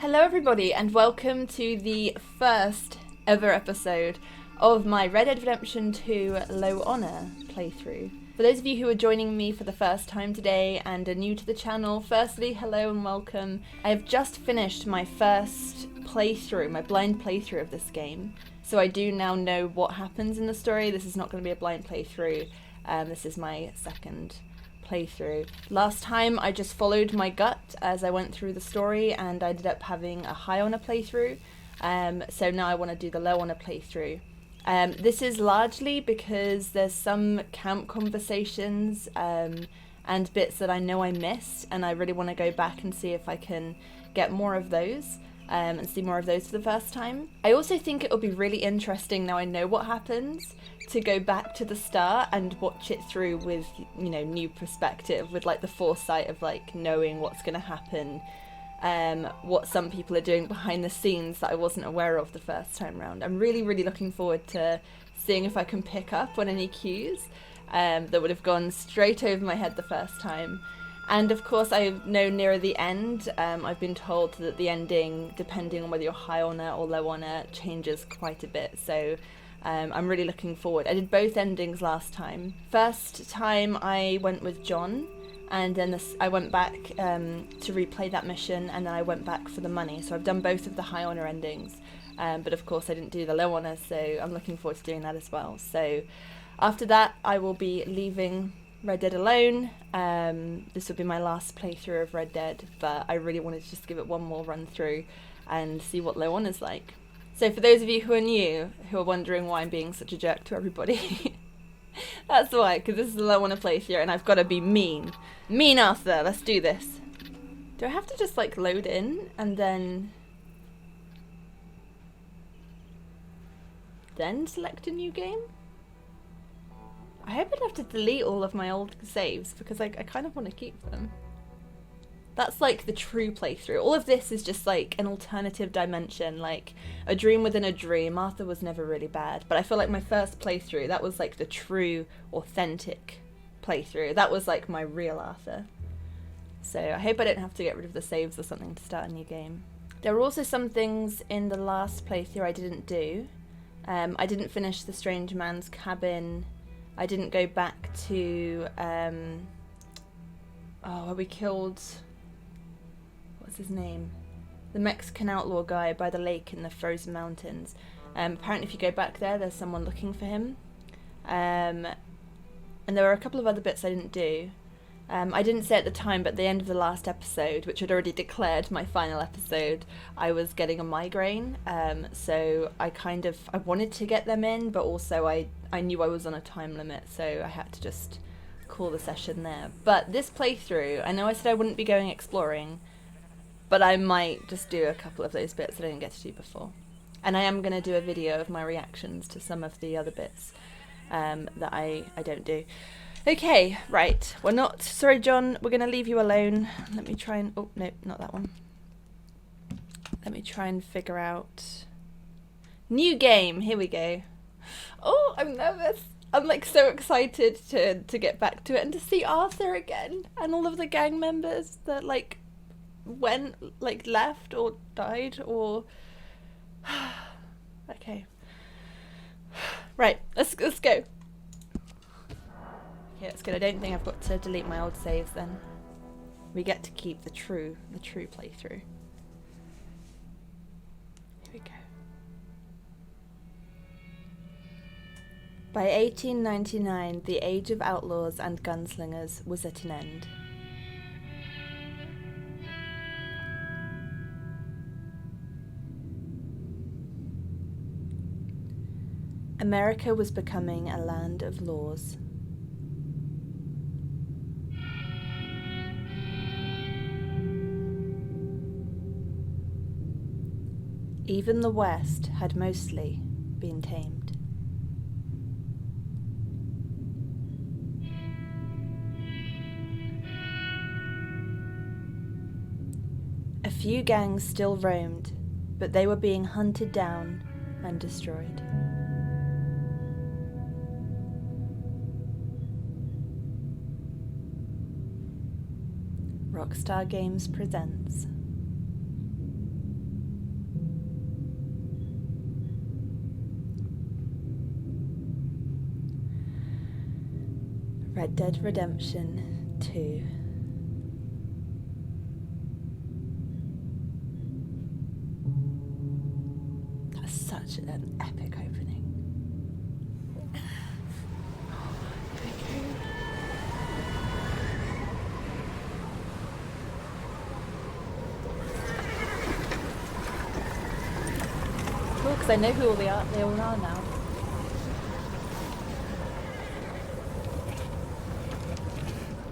Hello everybody and welcome to the first ever episode of my Red Dead Redemption 2 Low Honour playthrough. For those of you who are joining me for the first time today and are new to the channel, firstly, hello and welcome. I have just finished my first playthrough, my blind playthrough of this game. So I do now know what happens in the story. This is not going to be a blind playthrough. This is my second playthrough. Last time I just followed my gut as I went through the story and I ended up having a high honour playthrough. So now I want to do the low honour playthrough. This is largely because there's some camp conversations and bits that I know I missed, and I really want to go back and see if I can get more of those and see more of those for the first time. I also think it will be really interesting, now I know what happens, to go back to the start and watch it through with, you know, new perspective, with like the foresight of like knowing what's going to happen, what some people are doing behind the scenes that I wasn't aware of the first time round. I'm really looking forward to seeing if I can pick up on any cues that would have gone straight over my head the first time. And of course I know nearer the end, I've been told that the ending, depending on whether you're high honour or low honour, changes quite a bit, so I'm really looking forward. I did both endings last time. First time I went with John, and then I went back to replay that mission, and then I went back for the money. So I've done both of the high honour endings, but of course I didn't do the low honour, so I'm looking forward to doing that as well. So after that I will be leaving Red Dead alone. This will be my last playthrough of Red Dead, but I really wanted to just give it one more run through and see what low honour's like. So for those of you who are new, who are wondering why I'm being such a jerk to everybody, that's why, because this is the low honour playthrough and I've got to be mean. Mean Arthur, let's do this. Do I have to just like load in and then select a new game? I hope I don't have to delete all of my old saves because I kind of want to keep them. That's like the true playthrough. All of this is just like an alternative dimension, like a dream within a dream. Arthur was never really bad, but I feel like my first playthrough, that was like the true, authentic playthrough. That was like my real Arthur. So I hope I don't have to get rid of the saves or something to start a new game. There were also some things in the last playthrough I didn't do. I didn't finish the strange man's cabin. I didn't go back to, where we killed, what's his name? The Mexican outlaw guy by the lake in the frozen mountains. Apparently if you go back there, there's someone looking for him. And there were a couple of other bits I didn't do. I didn't say at the time, but at the end of the last episode, which I'd already declared my final episode, I was getting a migraine. So I wanted to get them in, but also I knew I was on a time limit, so I had to just call the session there. But this playthrough, I know I said I wouldn't be going exploring, but I might just do a couple of those bits that I didn't get to do before. And I am going to do a video of my reactions to some of the other bits that I don't do. Okay, right, sorry John, we're going to leave you alone. Let me try and, oh no, not that one. Let me try and figure out, new game, here we go. Oh, I'm nervous. I'm like so excited to get back to it and to see Arthur again and all of the gang members that like left or died or okay. Right, let's go. Okay, that's good. I don't think I've got to delete my old saves then. We get to keep the true playthrough. Here we go. By 1899, the age of outlaws and gunslingers was at an end. America was becoming a land of laws. Even the West had mostly been tamed. A few gangs still roamed, but they were being hunted down and destroyed. Rockstar Games presents Red Dead Redemption 2. That's such an epic opening. Cool, because I know who they all are now.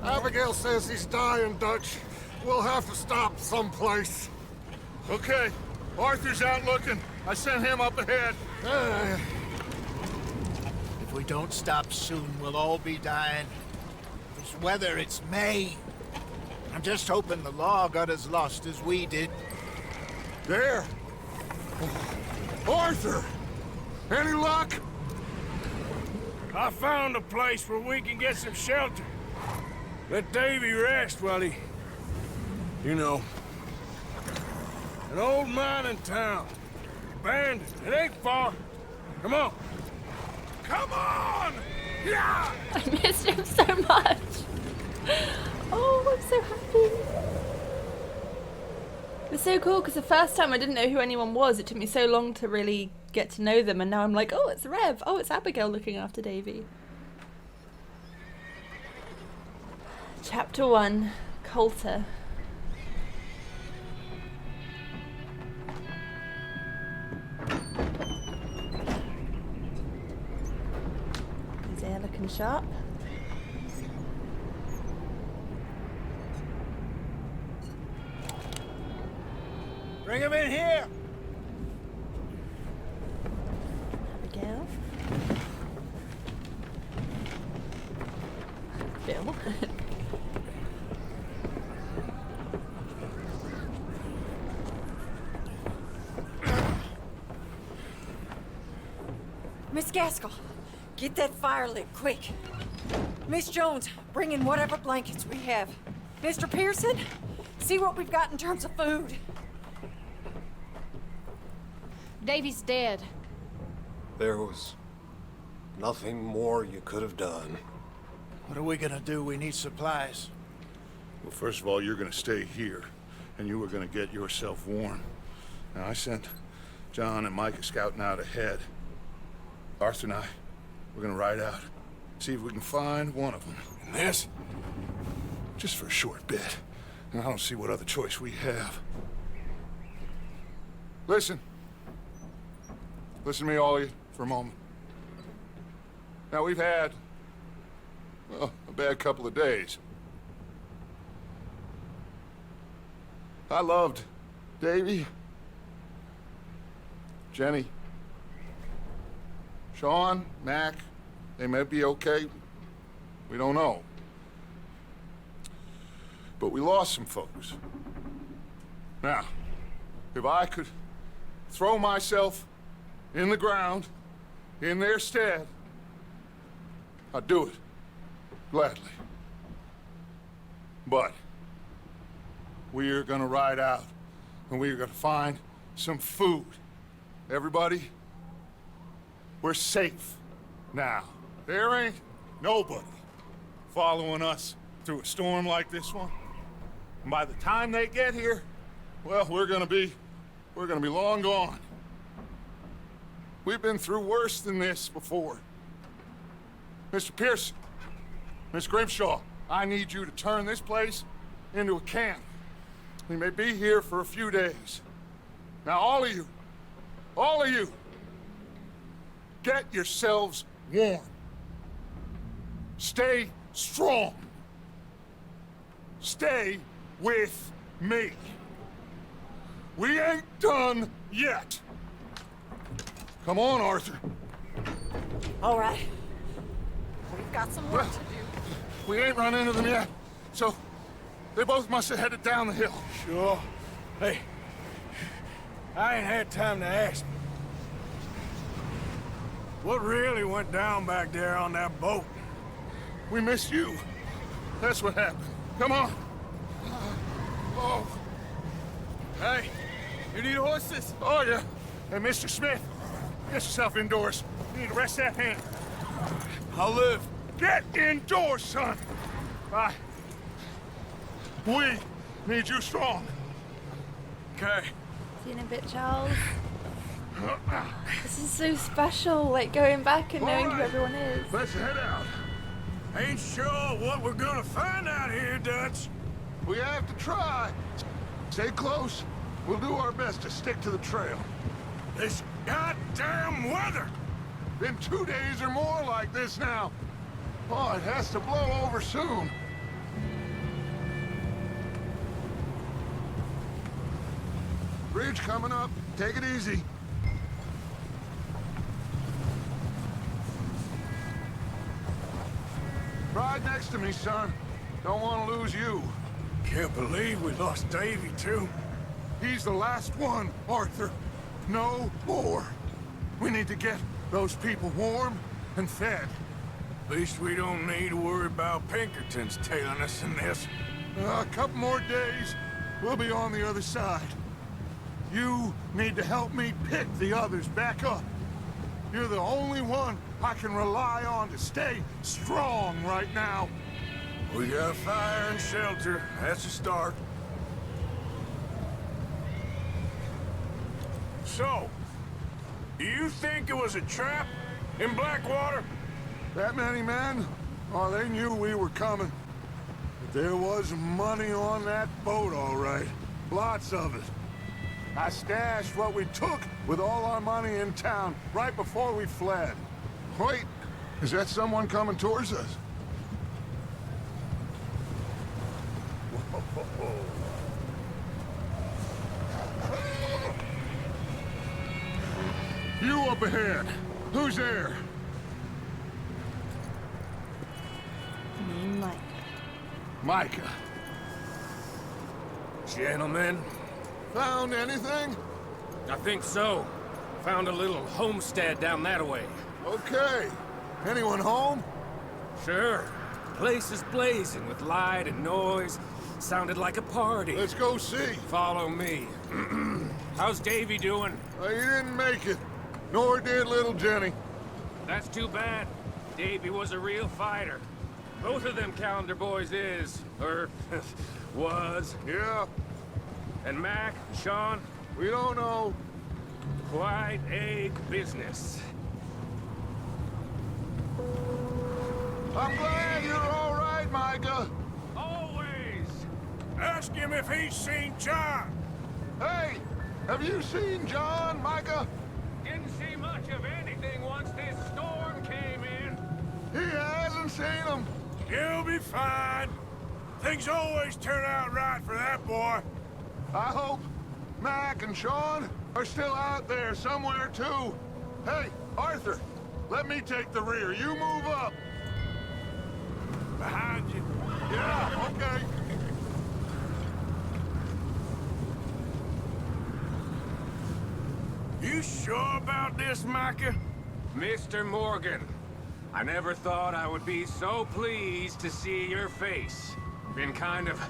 Abigail says he's dying, Dutch. We'll have to stop someplace. Okay, Arthur's out looking. I sent him up ahead. If we don't stop soon, we'll all be dying. This weather, it's May. I'm just hoping the law got as lost as we did. There. Arthur! Any luck? I found a place where we can get some shelter. Let Davy rest while he... You know. An old mining town. Abandoned. It ain't far. Come on. Come on! Yeah! I missed him so much. Oh, I'm so happy. It was so cool because the first time I didn't know who anyone was. It took me so long to really get to know them, and now I'm like, oh, it's Rev. Oh, it's Abigail looking after Davy. Chapter 1, Coulter. Isaiah looking sharp. Bring him in here! Abigail. Bill. Miss Gaskell, get that fire lit, quick. Miss Jones, bring in whatever blankets we have. Mr. Pearson, see what we've got in terms of food. Davy's dead. There was nothing more you could have done. What are we gonna do? We need supplies. Well, first of all, you're gonna stay here, and you were gonna get yourself warm. Now, I sent John and Micah scouting out ahead. Arthur and I, we're gonna ride out, see if we can find one of them. And this, just for a short bit. And I don't see what other choice we have. Listen. Listen to me, all of you, for a moment. Now, we've had, well, a bad couple of days. I loved Davy, Jenny, Shaun, Mac. They may be okay. We don't know. But we lost some folks. Now, if I could throw myself in the ground, in their stead, I'd do it, gladly. But we are gonna ride out, and we are gonna find some food. Everybody, we're safe now. There ain't nobody following us through a storm like this one. And by the time they get here, well, we're gonna be long gone. We've been through worse than this before. Mr. Pearson, Miss Grimshaw, I need you to turn this place into a camp. We may be here for a few days. Now, all of you, get yourselves warm. Stay strong. Stay with me. We ain't done yet. Come on, Arthur. All right. We've got some work to do. We ain't run into them yet, so they both must have headed down the hill. Sure. Hey, I ain't had time to ask. What really went down back there on that boat? We missed you. That's what happened. Come on. Oh. Hey, you need horses? Oh, yeah. Hey, Mr. Smith, get yourself indoors. You need to rest that hand. I'll live. Get indoors, son! We need you strong. Okay. See you in a bit, Charles. This is so special, like going back and knowing who everyone is. Let's head out. Ain't sure what we're gonna find out here, Dutch. We have to try. Stay close. We'll do our best to stick to the trail. This goddamn weather! Been 2 days or more like this now. Oh, it has to blow over soon. Bridge coming up. Take it easy. Ride next to me, son. Don't want to lose you. Can't believe we lost Davy, too. He's the last one, Arthur. No more. We need to get those people warm and fed. At least we don't need to worry about Pinkertons tailing us in this. A couple more days, we'll be on the other side. You need to help me pick the others back up. You're the only one I can rely on to stay strong right now. We got fire and shelter. That's a start. So, do you think it was a trap in Blackwater? That many men? Oh, they knew we were coming. But there was money on that boat, all right. Lots of it. I stashed what we took with all our money in town right before we fled. Wait, is that someone coming towards us? You up ahead. Who's there? Micah. Micah. Gentlemen, Found anything? I think so. Found a little homestead down that way. Okay. Anyone home? Sure. Place is blazing with light and noise. Sounded like a party. Let's go see. Follow me. How's Davy doing? He didn't make it. Nor did little Jenny. That's too bad. Davy was a real fighter. Both of them calendar boys is, or was. Yeah, And Mac, Shaun, we don't know. quite a business. I'm glad you're all right, Micah. Always! ask him if he's seen John. Hey, have you seen John, Micah? Didn't see much of anything once this storm came in. He hasn't seen him. He'll be fine. Things always turn out right for that boy. I hope Mac and Shaun are still out there somewhere, too. Hey, Arthur, let me take the rear. You move up. Behind you. Yeah, okay. You sure about this, Micah? Mr. Morgan, I never thought I would be so pleased to see your face. Been kind of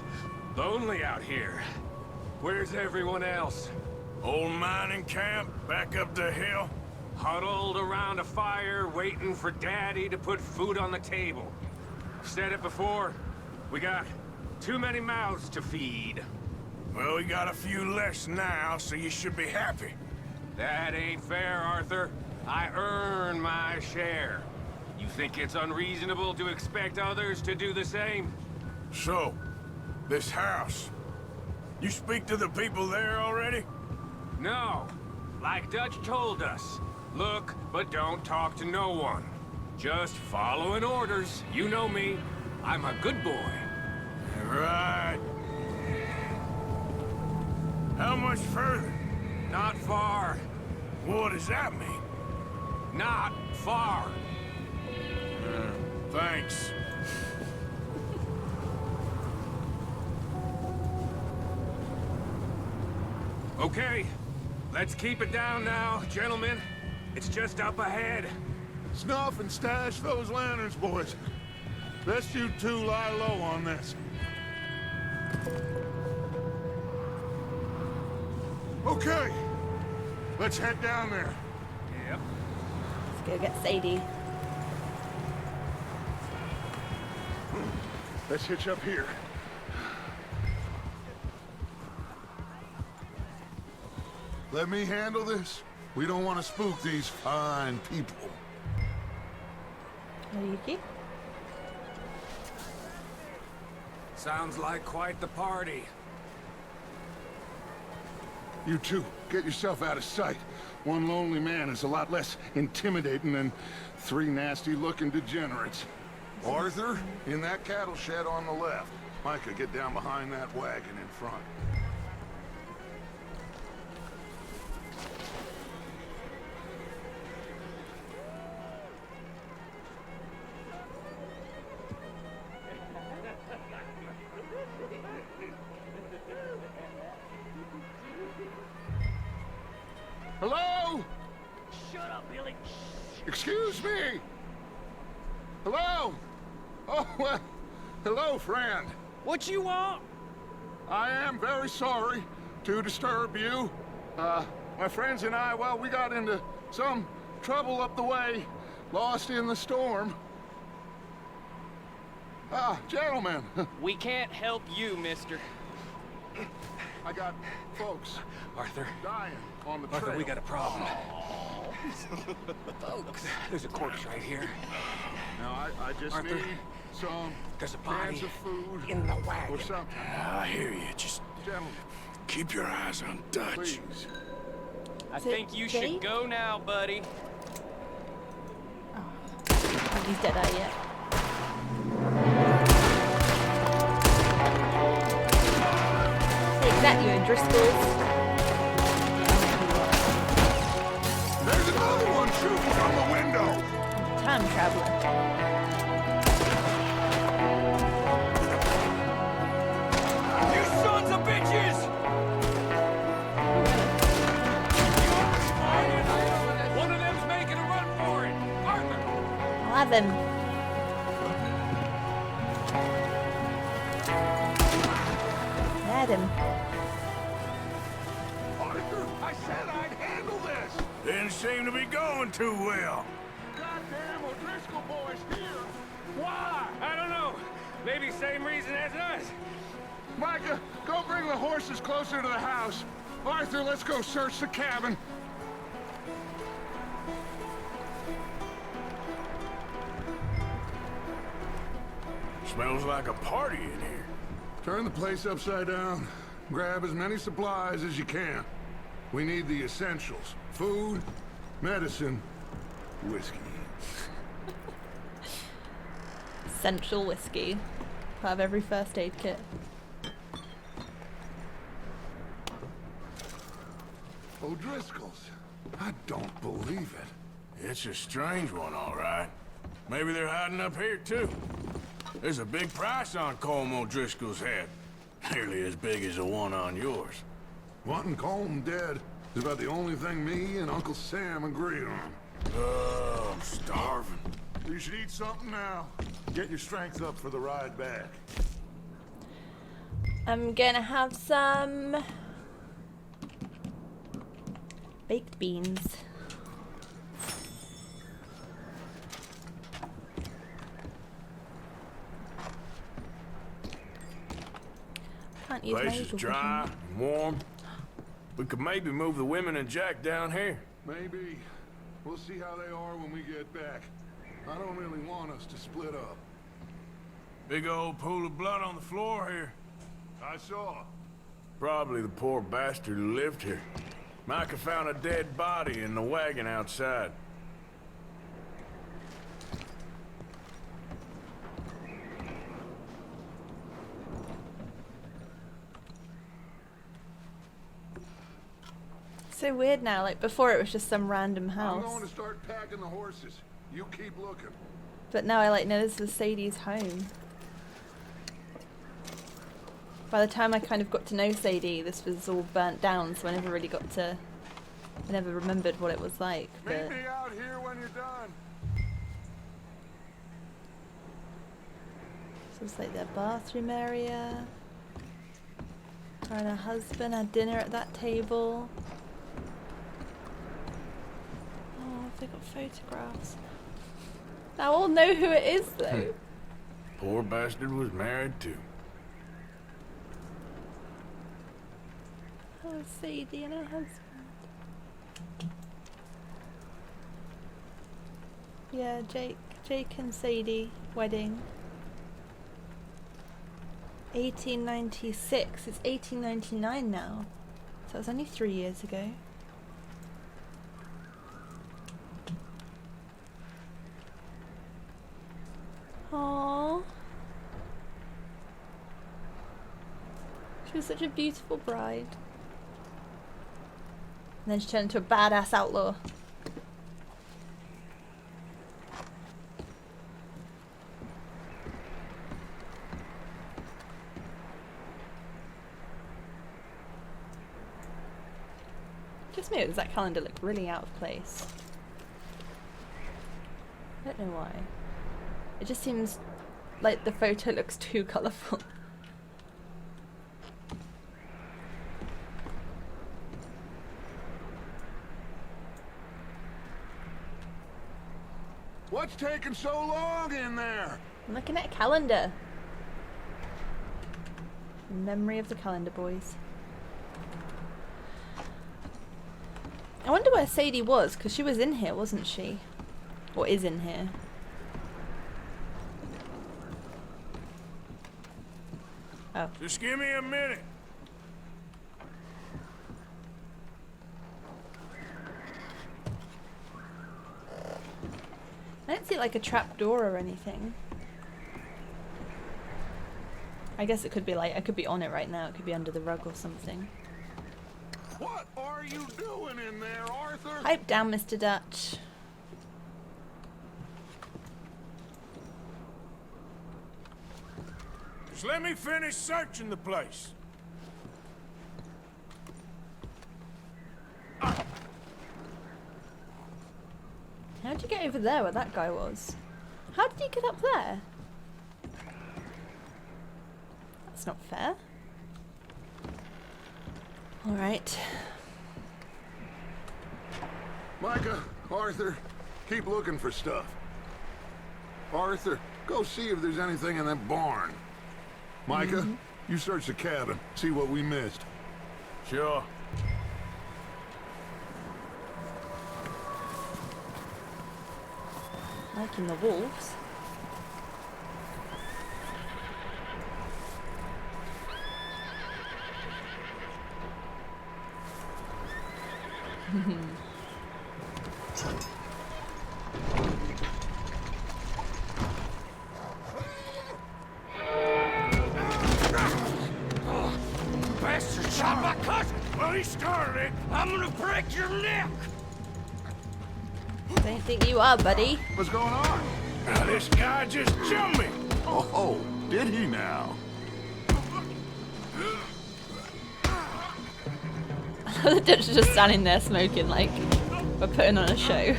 lonely out here. Where's everyone else? Old mining camp, back up the hill. Huddled around a fire, waiting for Daddy to put food on the table. Said it before, we got too many mouths to feed. Well, we got a few less now, so you should be happy. That ain't fair, Arthur. I earn my share. You think it's unreasonable to expect others to do the same? So, this house. You speak to the people there already? No. Like Dutch told us. Look, but don't talk to no one. Just following orders. You know me. I'm a good boy. Right. How much further? Not far. What does that mean? Not far. Thanks. Okay. Let's keep it down now, gentlemen. It's just up ahead. Snuff and stash those lanterns, boys. Best you two lie low on this. Okay. Let's head down there. Yep. Let's go get Sadie. Let's hitch up here. Let me handle this. We don't want to spook these fine people. Yuki? Sounds like quite the party. You two, get yourself out of sight. One lonely man is a lot less intimidating than 3 nasty-looking degenerates. Arthur, in that cattle shed on the left. Micah, get down behind that wagon in front. Hello? Shut up, Billy. Excuse me? Hello? Oh, well, hello, friend. What you want? I am very sorry to disturb you. My friends and I, well, we got into some trouble up the way, lost in the storm. Gentlemen. We can't help you, mister. I got folks Arthur. dying on the trail. Arthur, we got a problem. Folks. There's a corpse right here. Now, I just Arthur, need some there's a body cans of food in the wagon. or something. I hear you. Just Gentlemen, keep your eyes on Dutch. please. I Is it think you Dave? should go now, buddy. I don't think he's dead yet. Take that, you O'Driscolls. There's another one shooting from the window. Time traveler. You sons of bitches! One of them's making a run for it. Arthur! I'll have him. Had him. Arthur, I said I'd handle this. Didn't seem to be going too well. Goddamn O'Driscoll boys here. Why? I don't know. Maybe same reason as us. Micah, go bring the horses closer to the house. Arthur, let's go search the cabin. Smells like a party in here. Turn the place upside down. Grab as many supplies as you can. We need the essentials. Food, medicine, whiskey. Essential whiskey. Part of every first aid kit. O'Driscoll's. I don't believe it. It's a strange one, all right. Maybe they're hiding up here, too. There's a big price on Colm O'Driscoll's head. Nearly as big as the one on yours. Wanting Colm dead is about the only thing me and Uncle Sam agree on. I'm starving. You should eat something now. Get your strength up for the ride back. I'm gonna have some baked beans. Can't use my Place is equal dry vision. and warm. We could maybe move the women and Jack down here. Maybe. We'll see how they are when we get back. I don't really want us to split up. Big old pool of blood on the floor here. I saw. Probably the poor bastard who lived here. Micah found a dead body in the wagon outside. So weird now, like before it was just some random I'm house. going to start packing the horses. You keep looking. But now I like know this is Sadie's home. By the time I kind of got to know Sadie, this was all burnt down, so I never really got to... I never remembered what it was like, but... Meet me out here when you're done. So it's like their bathroom area. Her and her husband had dinner at that table. Oh, they got photographs. I all know who it is though. Poor bastard was married too. Oh, Sadie and her husband. Yeah, Jake and Sadie wedding. 1896. It's 1899 now. So it was only 3 years ago. Aww. She was such a beautiful bride. And then she turned into a badass outlaw. Just me, does that calendar look really out of place? I don't know why. It just seems like the photo looks too colourful. What's taking so long in there? I'm looking at a calendar. Memory of the calendar, boys. I wonder where Sadie was, because she was in here, wasn't she? Or is in here. Oh. Just give me a minute. I don't see like a trap door or anything. I guess it could be like, I could be on it right now. It could be under the rug or something. What are you doing in there, Arthur? Pipe down, Mr. Dutch. Just let me finish searching the place. How'd you get over there where that guy was? How did you get up there? That's not fair. Alright. Micah, Arthur, keep looking for stuff. Arthur, go see if there's anything in that barn. Micah, you search the cabin, see what we missed. Sure. Liking the wolves. Bastard shot my cousin! Well, he started it. I'm gonna break your neck! Don't think you are, buddy. What's going on? Now this guy just jumped me. Oh, did he now? The Dutch is just standing there smoking like we're putting on a show.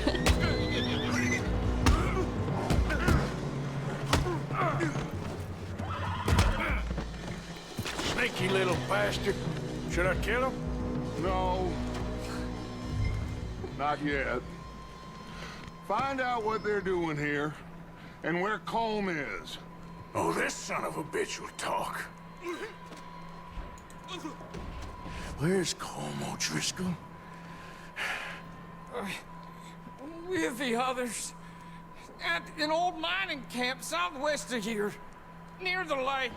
Sneaky little bastard. Should I kill him? No. Not yet. Find out what they're doing here, and where Colm is. Oh, this son of a bitch will talk. Where's Colm O'Driscoll? With the others. At an old mining camp southwest of here. Near the lake.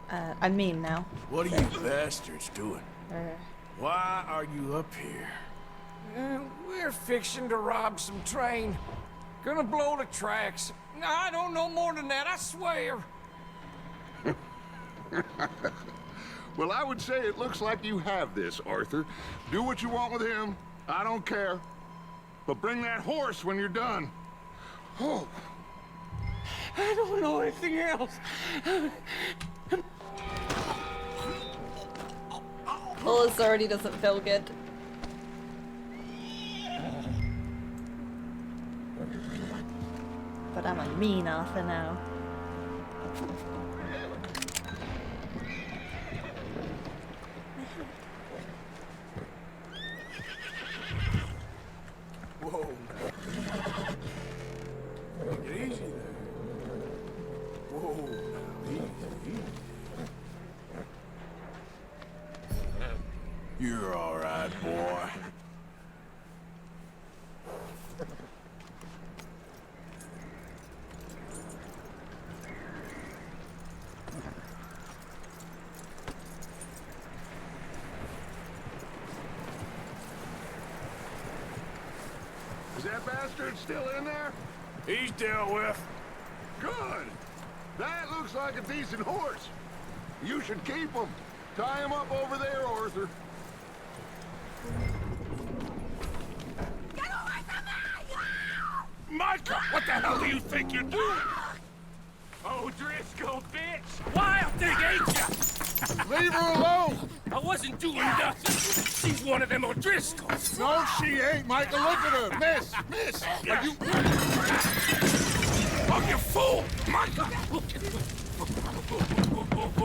I'm mean now. What are you bastards doing? Why are you up here? We're fixing to rob some train. Gonna blow the tracks. I don't know more than that, I swear. Well, I would say it looks like you have this, Arthur. Do what you want with him. I don't care. But bring that horse when you're done. Oh. I don't know anything else. Well, this already doesn't feel good. But I'm a mean Arthur now. Whoa. Take it easy there. You're all right, boy. Is that bastard still in there? He's dealt with. Good. That looks like a decent horse. You should keep him. Tie him up over there, Arthur. Get away from me! Micah, what the hell do you think you're doing? Oh, Driscoll, bitch! Wild thing, ain't ya? Leave her alone! I wasn't doing nothing. She's one of them O'Driscolls. No, she ain't, Micah. Look at her. Miss, are you... Oh, you fool! Micah!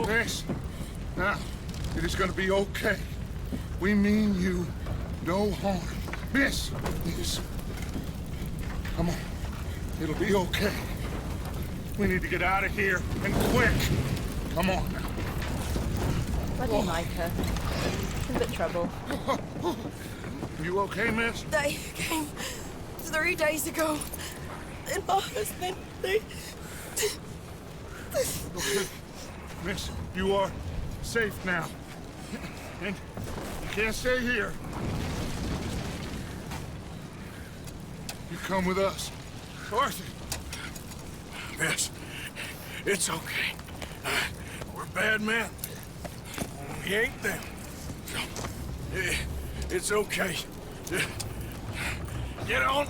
Miss, now, it is gonna be okay. We mean you no harm. Miss, come on. It'll be okay. We need to get out of here, and quick. Come on now. Bloody Micah. In a bit of trouble. You okay, miss? They came 3 days ago. And my husband, they... Okay. Miss, you are safe now. And you can't stay here. You come with us. Arthur. Miss, it's okay. We're bad men. We ain't them. It's okay. Get on.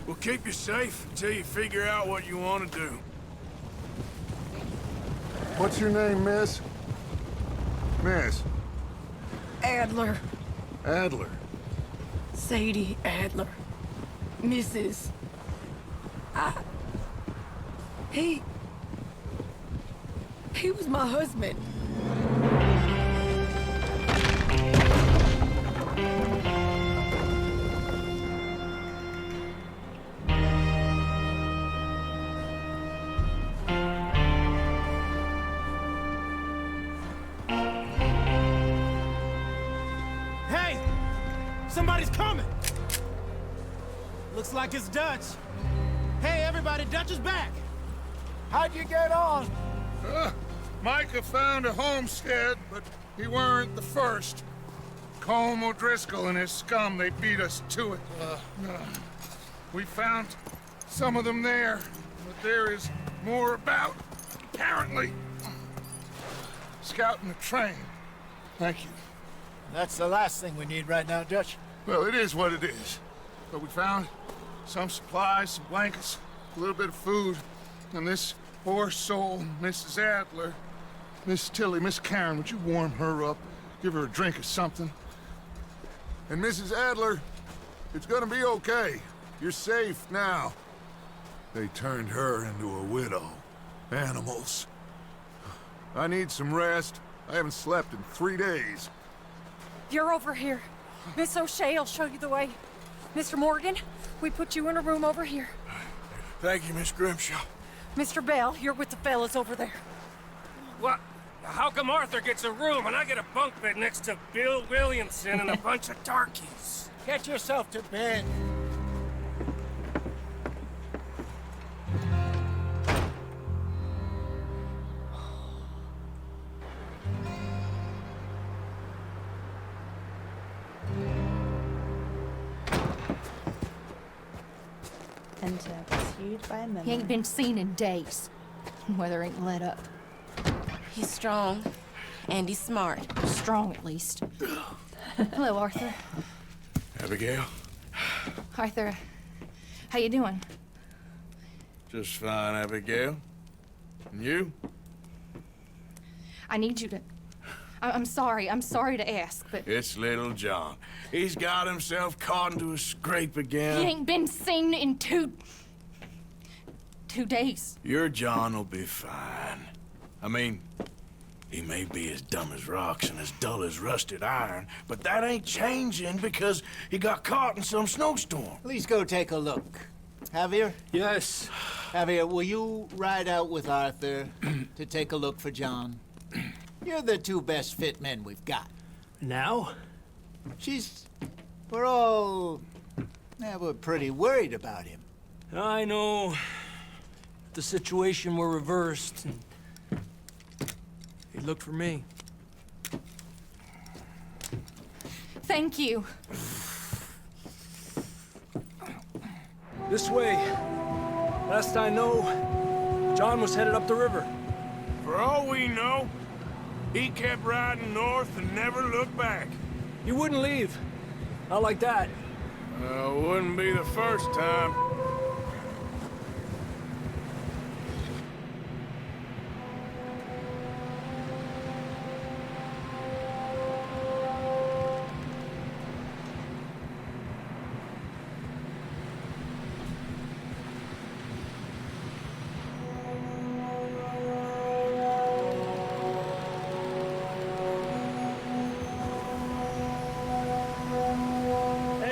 We'll keep you safe until you figure out what you want to do. What's your name, miss? Miss. Adler. Adler. Sadie Adler. Mrs. He was my husband. Hey! Somebody's coming! Looks like it's Dutch. Hey, everybody, Dutch is back! How'd you get on? Micah found a homestead, but he weren't the first. Colm O'Driscoll and his scum, they beat us to it. We found some of them there, but there is more about, apparently. Scouting the train. Thank you. That's the last thing we need right now, Dutch. Well, it is what it is. But we found some supplies, some blankets, a little bit of food, and this poor soul, Mrs. Adler, Miss Tilly, Miss Karen, would you warm her up? Give her a drink or something? And Mrs. Adler, it's gonna be okay. You're safe now. They turned her into a widow. Animals. I need some rest. I haven't slept in 3 days. You're over here. Miss O'Shea will show you the way. Mr. Morgan, we put you in a room over here. Thank you, Miss Grimshaw. Mr. Bell, you're with the fellas over there. What? How come Arthur gets a room and I get a bunk bed next to Bill Williamson and a bunch of darkies? Get yourself to bed. Enter, pursued by a member. He ain't been seen in days. Weather ain't let up. He's strong, and he's smart. Strong, at least. Hello, Arthur. Abigail? Arthur, how you doing? Just fine, Abigail. And you? I need you to... I'm sorry to ask, but... It's little John. He's got himself caught into a scrape again. He ain't been seen in two days. Your John will be fine. I mean, he may be as dumb as rocks and as dull as rusted iron, but that ain't changing because he got caught in some snowstorm. Please go take a look. Javier? Yes. Javier, will you ride out with Arthur to take a look for John? You're the two best fit men we've got. Now? We're pretty worried about him. I know. If the situation were reversed, and he'd look for me. Thank you. This way. Last I know, John was headed up the river. For all we know, he kept riding north and never looked back. He wouldn't leave. Not like that. Wouldn't be the first time.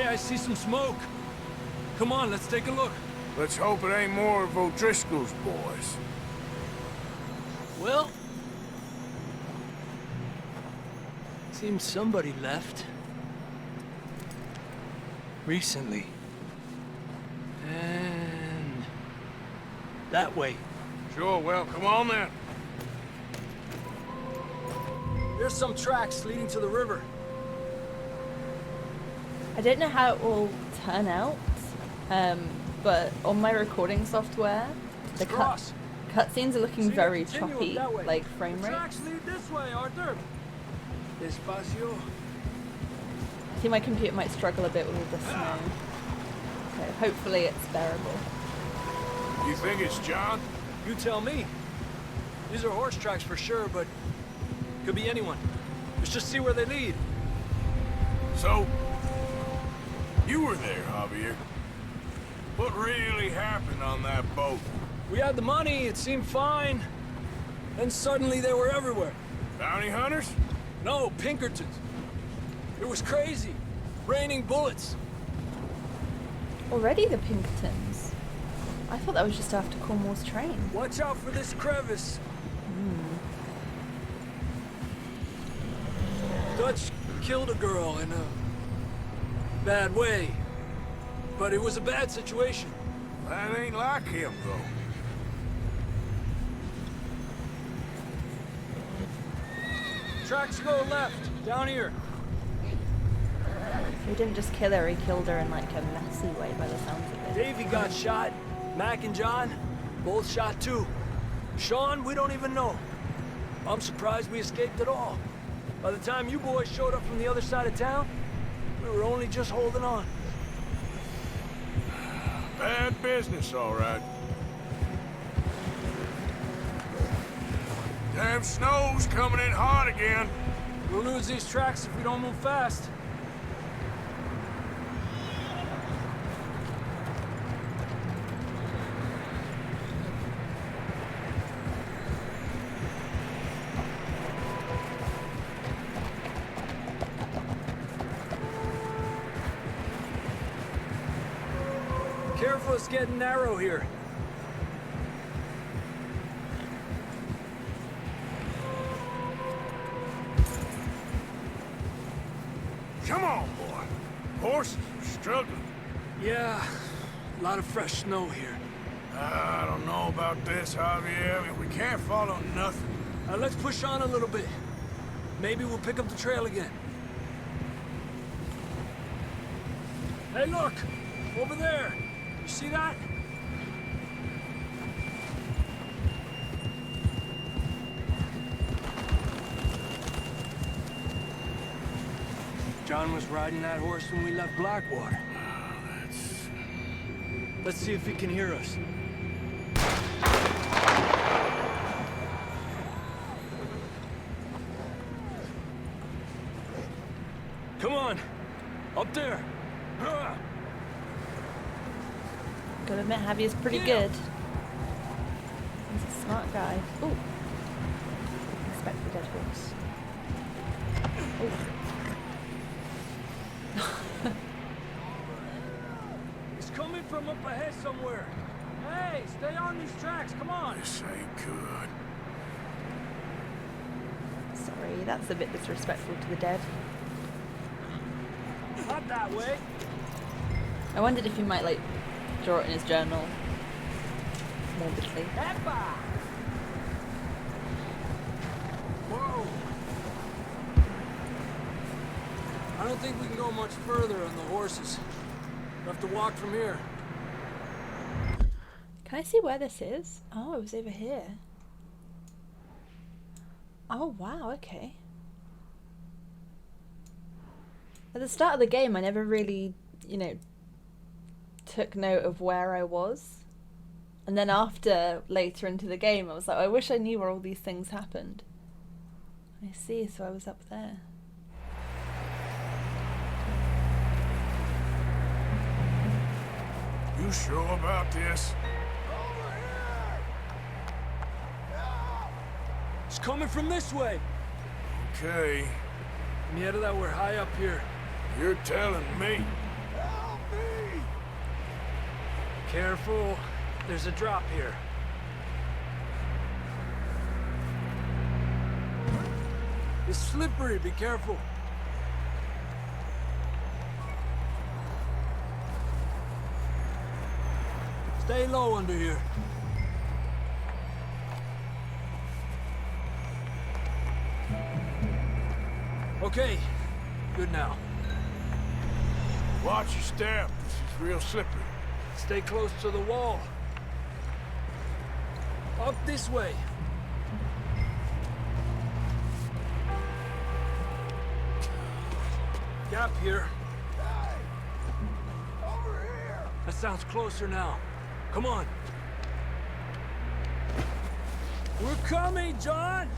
I see some smoke. Come on, let's take a look. Let's hope it ain't more of O'Driscoll's boys. Well, seems somebody left. Recently. And that way. Sure, well, come on then. There's some tracks leading to the river. I don't know how it will turn out, but on my recording software, the cutscenes are looking very choppy, like frame rates. Tracks lead this way, Arthur. Despacio. I think my computer might struggle a bit with all the snow, so hopefully it's bearable. You think it's John? You tell me. These are horse tracks for sure, but could be anyone. Let's just see where they lead. So, you were there, Javier. What really happened on that boat? We had the money, it seemed fine. Then suddenly they were everywhere. Bounty hunters? No, Pinkertons. It was crazy. Raining bullets. Already the Pinkertons? I thought that was just after Cornwall's train. Watch out for this crevice. Dutch killed a girl in a bad way. But it was a bad situation. That ain't like him, though. Tracks go left, down here. He didn't just kill her, he killed her in like a messy way by the sounds of it. Davey got shot. Mac and John, both shot too. Shaun, we don't even know. I'm surprised we escaped at all. By the time you boys showed up from the other side of town, we were only just holding on. Bad business, all right. Damn snow's coming in hard again. We'll lose these tracks if we don't move fast. Careful, it's getting narrow here. Come on, boy. Horses are struggling. Yeah, a lot of fresh snow here. I don't know about this, Javier. We can't follow nothing. Let's push on a little bit. Maybe we'll pick up the trail again. Hey, look! Over there! You see that? John was riding that horse when we left Blackwater. Let's see if he can hear us. Come on! Up there! Gotta admit, Javier's pretty good. He's a smart guy. Ooh. Respect the dead horse. Ooh. He's coming from up ahead somewhere. Hey, stay on these tracks, come on! This ain't good. Sorry, that's a bit disrespectful to the dead. Not that way. I wondered if he might, like, draw it in his journal. Morbidly. Whoa! I don't think we can go much further on the horses. We'll have to walk from here. Can I see where this is? Oh, it was over here. Oh, wow, okay. At the start of the game, I never really, you know, took note of where I was. And then after, later into the game, I was like, I wish I knew where all these things happened. I see, so I was up there. You sure about this? It's coming from this way. Okay. Yeah, that we're high up here. You're telling me. Careful. There's a drop here. It's slippery. Be careful. Stay low under here. Okay. Good now. Watch your step. This is real slippery. Stay close to the wall. Up this way. Gap here. Over here. That sounds closer now. Come on. We're coming, John!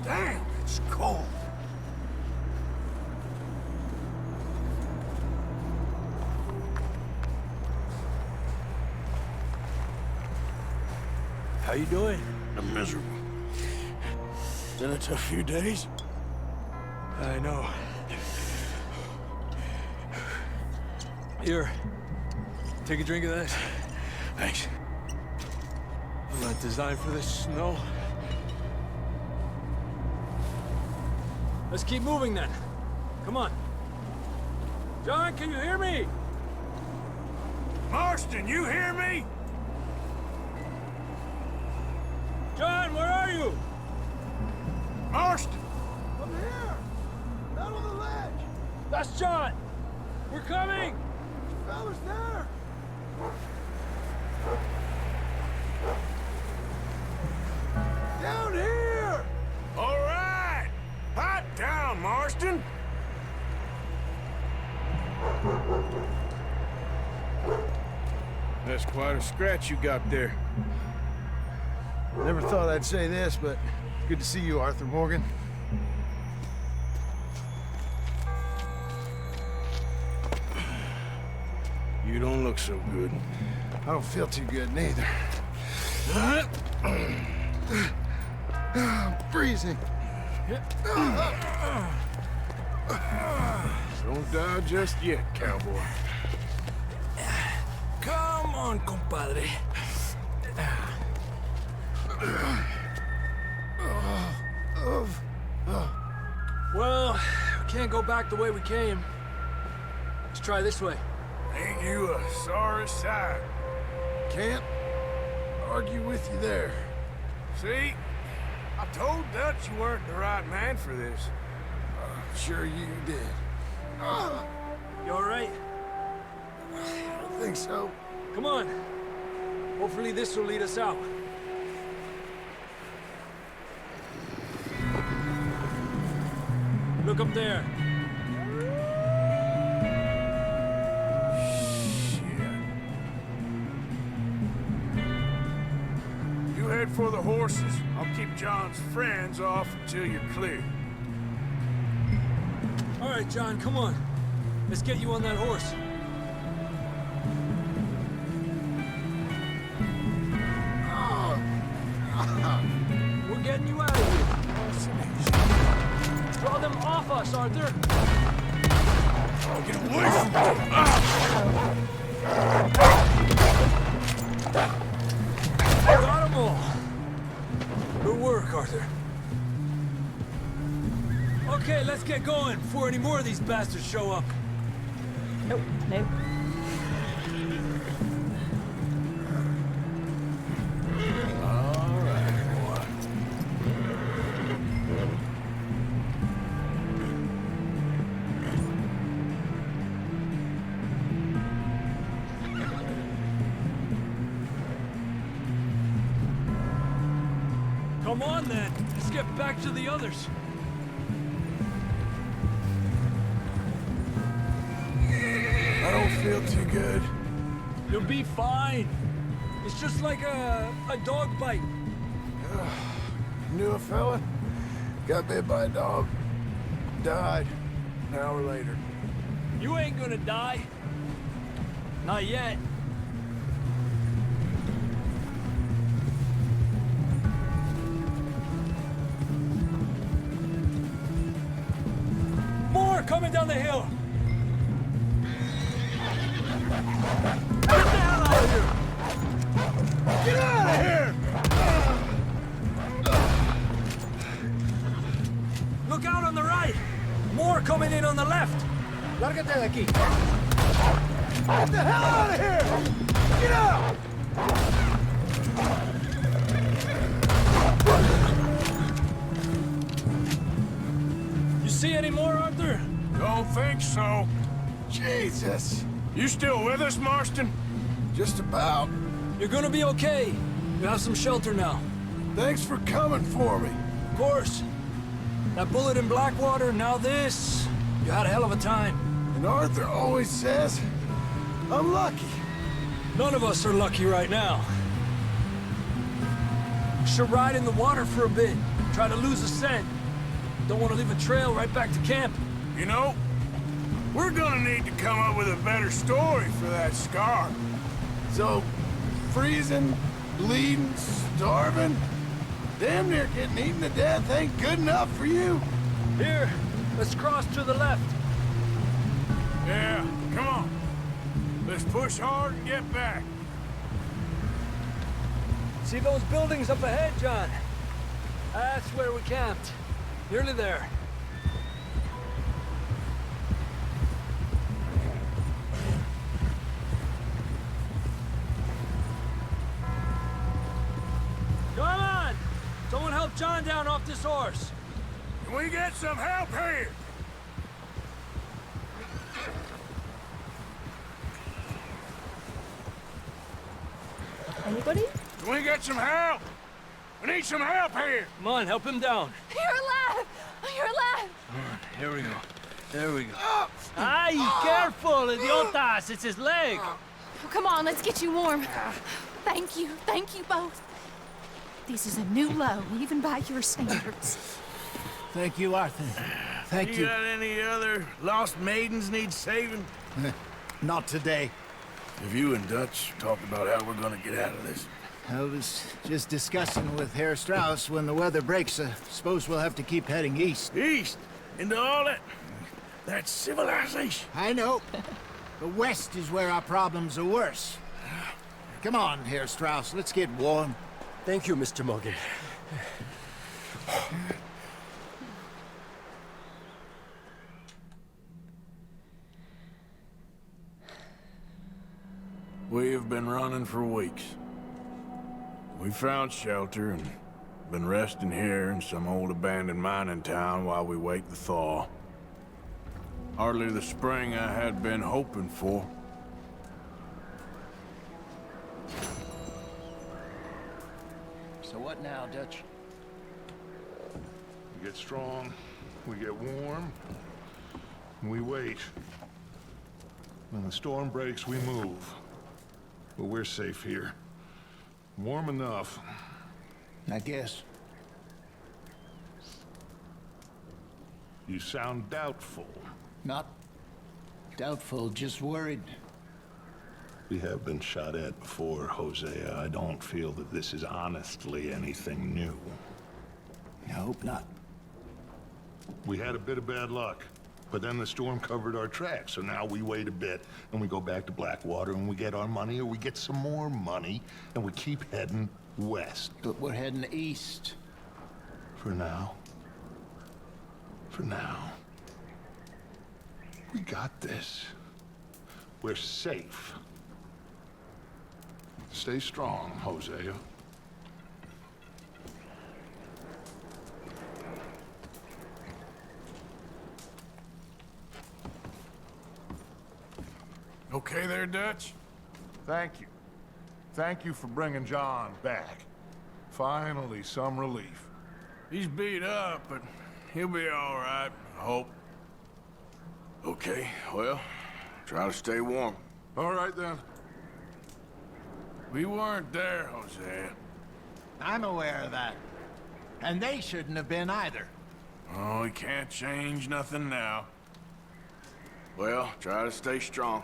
Damn, it's cold. How you doing? I'm miserable. Been a tough few days. I know. Here. Take a drink of that. Thanks. I'm not designed for this snow. Let's keep moving then. Come on. John, can you hear me? Marston, you hear me? John, where are you? Marston! I'm here! Out on the ledge! That's John! We're coming! Fella's there! Down here! All right! Hot down, Marston! That's quite a scratch you got there. Never thought I'd say this, but good to see you, Arthur Morgan. You don't look so good. I don't feel too good, neither. I'm freezing. Don't die just yet, cowboy. Come on, compadre. Well, we can't go back the way we came. Let's try this way. Ain't you a sorry sight? Can't argue with you there. See? I told Dutch you weren't the right man for this. Sure you did. You all right? I don't think so. Come on. Hopefully this will lead us out. Look up there. You head for the horses. I'll keep John's friends off until you're clear. All right, John, come on. Let's get you on that horse. We're getting you out of here. Draw them off us, Arthur. Get away from me! Let's get going before any more of these bastards show up. Nope, nope. Come on, then. Let's get back to the others. I don't feel too good. You'll be fine. It's just like a dog bite. Knew a fella, got bit by a dog, died an hour later. You ain't gonna die. Not yet. More coming down the hill. Get the hell out of here! Get out of here! Look out on the right! More coming in on the left! Lárgate de aquí. Get the hell out of here! Get out! You see any more, Arthur? Don't think so. Jesus. You still with us, Marston? Just about. You're gonna be okay. You have some shelter now. Thanks for coming for me. Of course. That bullet in Blackwater, now this. You had a hell of a time. And Arthur always says, I'm lucky. None of us are lucky right now. Should ride in the water for a bit. Try to lose a scent. Don't want to leave a trail right back to camp. You know, we're gonna need to come up with a better story for that scar. So, freezing, bleeding, starving, damn near getting eaten to death ain't good enough for you? Here, let's cross to the left. Yeah, come on. Let's push hard and get back. See those buildings up ahead, John? That's where we camped. Nearly there. Come on! Someone help John down off this horse. Can we get some help here? Anybody? Can we get some help? We need some help here. Come on, help him down. You're alive! You're alive! Here we go. There we go. Ay, careful, idiotas! It's his leg. Oh, come on, let's get you warm. Thank you both. This is a new low, even by your standards. Thank you, Arthur. Thank you. Got any other lost maidens need saving? Not today. Have you and Dutch talked about how we're gonna get out of this? I was just discussing with Herr Strauss when the weather breaks. Suppose we'll have to keep heading east. East? Into all that civilization? I know. The west is where our problems are worse. Come on, Herr Strauss, let's get warm. Thank you, Mr. Morgan. We have been running for weeks. We found shelter and been resting here in some old abandoned mining town while we wait the thaw. Hardly the spring I had been hoping for. So what now, Dutch? We get strong, we get warm, and we wait. When the storm breaks, we move. But we're safe here. Warm enough. I guess. You sound doubtful. Not doubtful, just worried. We have been shot at before, Hosea. I don't feel that this is honestly anything new. I hope not. We had a bit of bad luck, but then the storm covered our tracks, so now we wait a bit, and we go back to Blackwater, and we get our money, or we get some more money, and we keep heading west. But we're heading east. For now. For now. We got this. We're safe. Stay strong, Hosea. Okay there, Dutch? Thank you. Thank you for bringing John back. Finally, some relief. He's beat up, but he'll be all right, I hope. Okay, well, try to stay warm. All right, then. We weren't there, Hosea. I'm aware of that. And they shouldn't have been either. Oh, we can't change nothing now. Well, try to stay strong.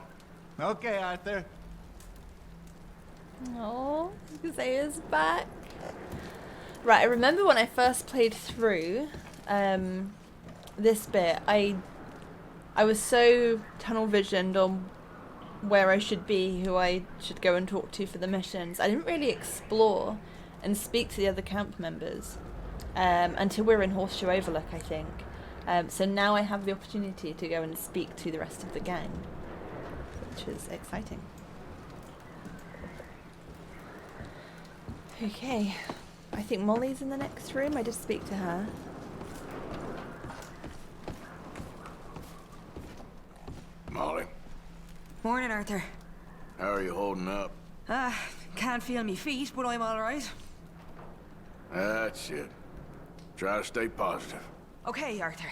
Okay, Arthur. Oh, Hosea's back. Right, I remember when I first played through this bit, I was so tunnel visioned on where I should be, who I should go and talk to for the missions. I didn't really explore and speak to the other camp members until we were in Horseshoe Overlook, I think. So now I have the opportunity to go and speak to the rest of the gang, which is exciting. Okay, I think Molly's in the next room. I just speak to her. Molly, Morning, Arthur. how are you holding up? Can't feel me feet, but I'm alright. That's it. Try to stay positive. Okay, Arthur.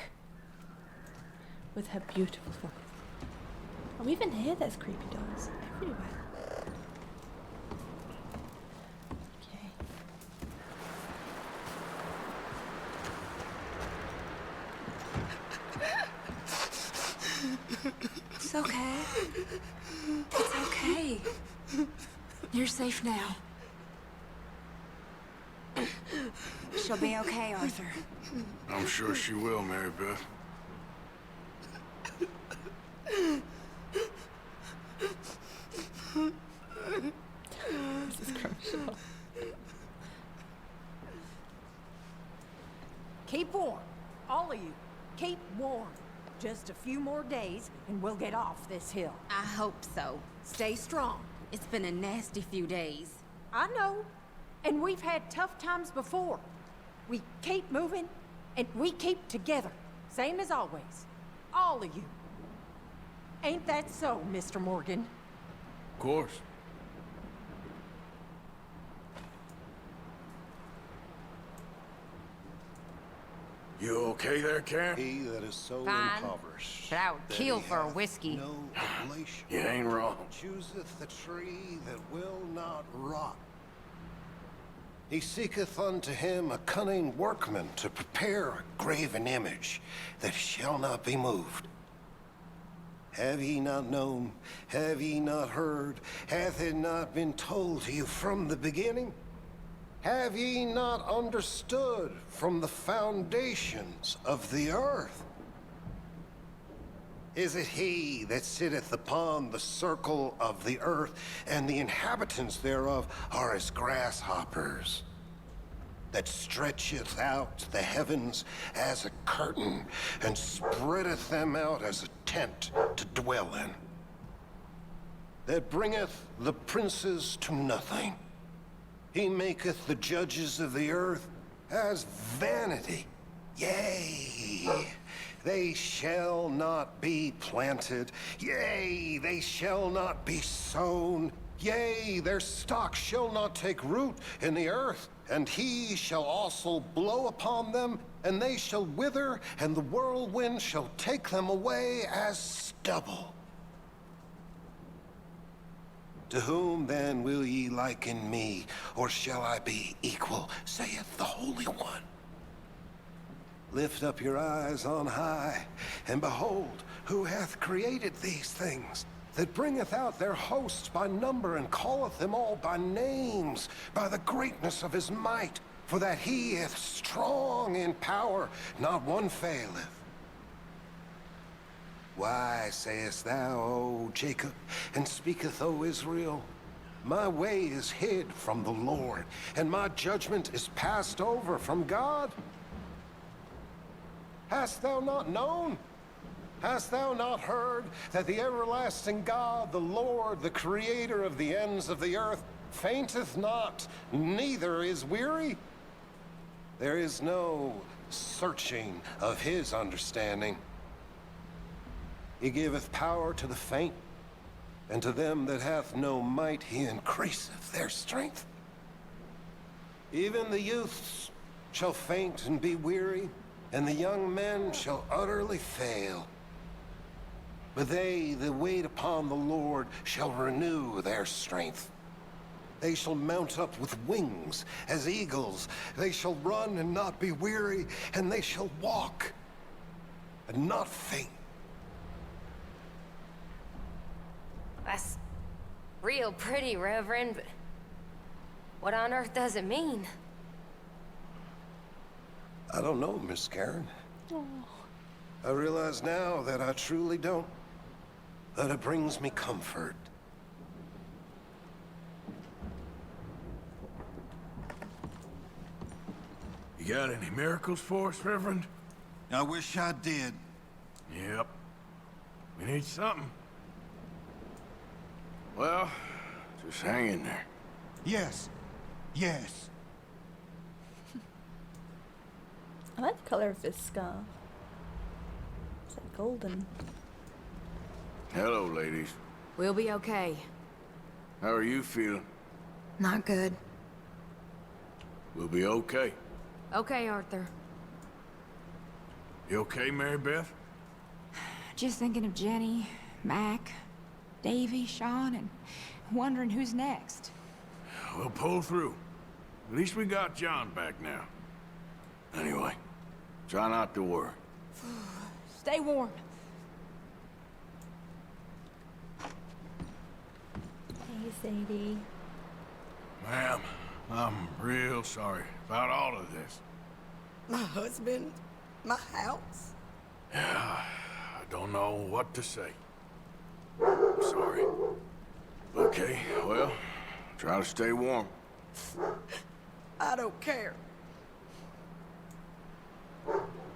With her beautiful focus. Oh, even here there's creepy dolls everywhere. Okay. It's okay. It's okay. You're safe now. She'll be okay, Arthur. I'm sure she will, Mary Beth. This is Scrumpy. Keep warm. All of you. Keep warm. Just a few more days and we'll get off this hill. I hope so. Stay strong. It's been a nasty few days. I know. And we've had tough times before. We keep moving and we keep together. Same as always. All of you. Ain't that so, Mr. Morgan? Of course. You okay there, Karen? He that is so Fine. impoverished But I would that kill he for a hath whiskey. No oblation, You ain't wrong. chooseth the tree that will not rot. He seeketh unto him a cunning workman to prepare a graven image that shall not be moved. Have ye not known? Have ye not heard? Hath it not been told to you from the beginning? Have ye not understood from the foundations of the earth? Is it he that sitteth upon the circle of the earth, and the inhabitants thereof are as grasshoppers, that stretcheth out the heavens as a curtain, and spreadeth them out as a tent to dwell in, that bringeth the princes to nothing? He maketh the judges of the earth as vanity. Yea, they shall not be planted. Yea, they shall not be sown. Yea, their stock shall not take root in the earth. And he shall also blow upon them, and they shall wither, and the whirlwind shall take them away as stubble. To whom then will ye liken me, or shall I be equal, saith the Holy One? Lift up your eyes on high, and behold, who hath created these things, that bringeth out their hosts by number, and calleth them all by names, by the greatness of his might, for that he is strong in power, not one faileth. Why sayest thou, O Jacob, and speaketh, O Israel? My way is hid from the Lord, and my judgment is passed over from God. Hast thou not known? Hast thou not heard that the everlasting God, the Lord, the creator of the ends of the earth, fainteth not, neither is weary? There is no searching of his understanding. He giveth power to the faint, and to them that hath no might he increaseth their strength. Even the youths shall faint and be weary, and the young men shall utterly fail. But they that wait upon the Lord shall renew their strength. They shall mount up with wings as eagles. They shall run and not be weary, and they shall walk and not faint. That's real pretty, Reverend, but what on earth does it mean? I don't know, Miss Karen. Oh. I realize now that I truly don't. That it brings me comfort. You got any miracles for us, Reverend? I wish I did. Yep. We need something. Well, just hang in there. Yes. Yes. I like the colour of this scarf. It's like golden. Hello, ladies. We'll be okay. How are you feeling? Not good. We'll be okay. Okay, Arthur. You okay, Mary Beth? Just thinking of Jenny, Mac, Davy, Shaun, and wondering who's next. We'll pull through. At least we got John back now. Anyway, try not to worry. Stay warm. Hey, Sadie. Ma'am, I'm real sorry about all of this. My husband, my house. Yeah, I don't know what to say. I'm sorry. Okay, well, try to stay warm. I don't care.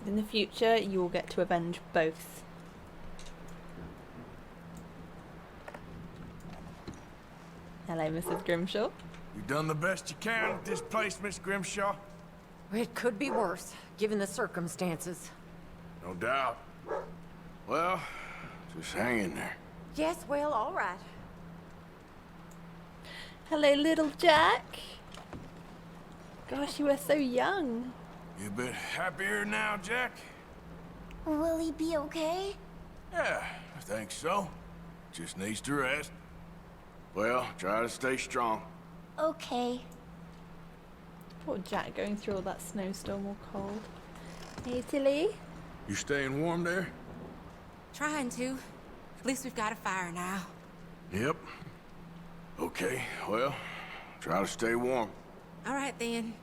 In the future, you will get to avenge both. Hello, Mrs. Grimshaw. You've done the best you can at this place, Miss Grimshaw. It could be worse, given the circumstances. No doubt. Well, just hang in there. Yes, well, all right. Hello, little Jack. Gosh, you were so young. You a bit happier now, Jack? Will he be okay? Yeah, I think so. Just needs to rest. Well, try to stay strong. Okay. Poor Jack going through all that snowstorm or cold. Hey, Tilly. You staying warm there? Trying to. At least we've got a fire now. Yep. Okay, well, try to stay warm. All right, then.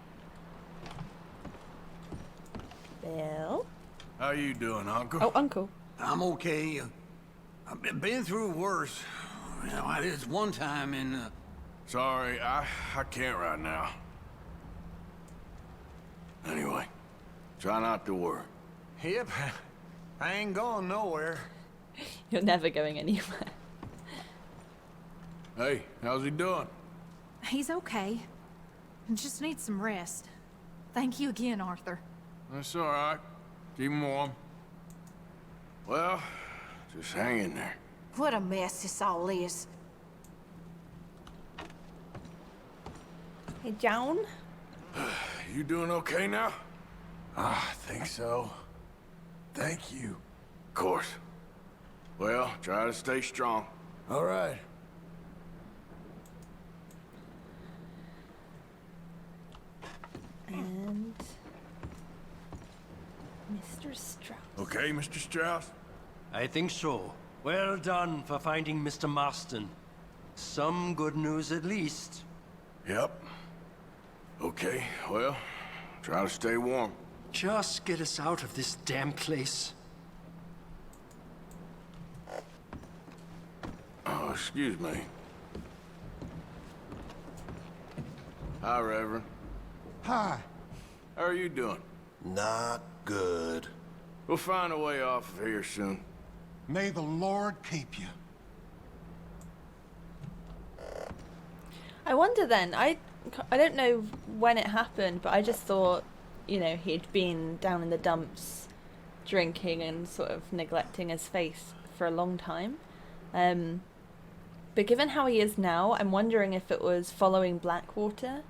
Bill? How you doing, Uncle? Oh, Uncle. I'm okay. I've been through worse. You know, I did one time in... Sorry, I can't right now. Anyway, try not to worry. Yep, I ain't going nowhere. You're never going anywhere. Hey, how's he doing? He's okay. Just needs some rest. Thank you again, Arthur. That's all right. Keep him warm. Well, just hang in there. What a mess this all is. Hey, John? You doing okay now? I think so. Thank you. Of course. Well, try to stay strong. All right. And... Mr. Strauss. Okay, Mr. Strauss? I think so. Well done for finding Mr. Marston. Some good news at least. Yep. Okay, well, try to stay warm. Just get us out of this damn place. Oh, excuse me. Hi, Reverend. Hi. How are you doing? Not good. We'll find a way off of here soon. May the Lord keep you. I wonder then, I don't know when it happened, but I just thought, you know, he'd been down in the dumps drinking and sort of neglecting his face for a long time. But given how he is now, I'm wondering if it was following Blackwater.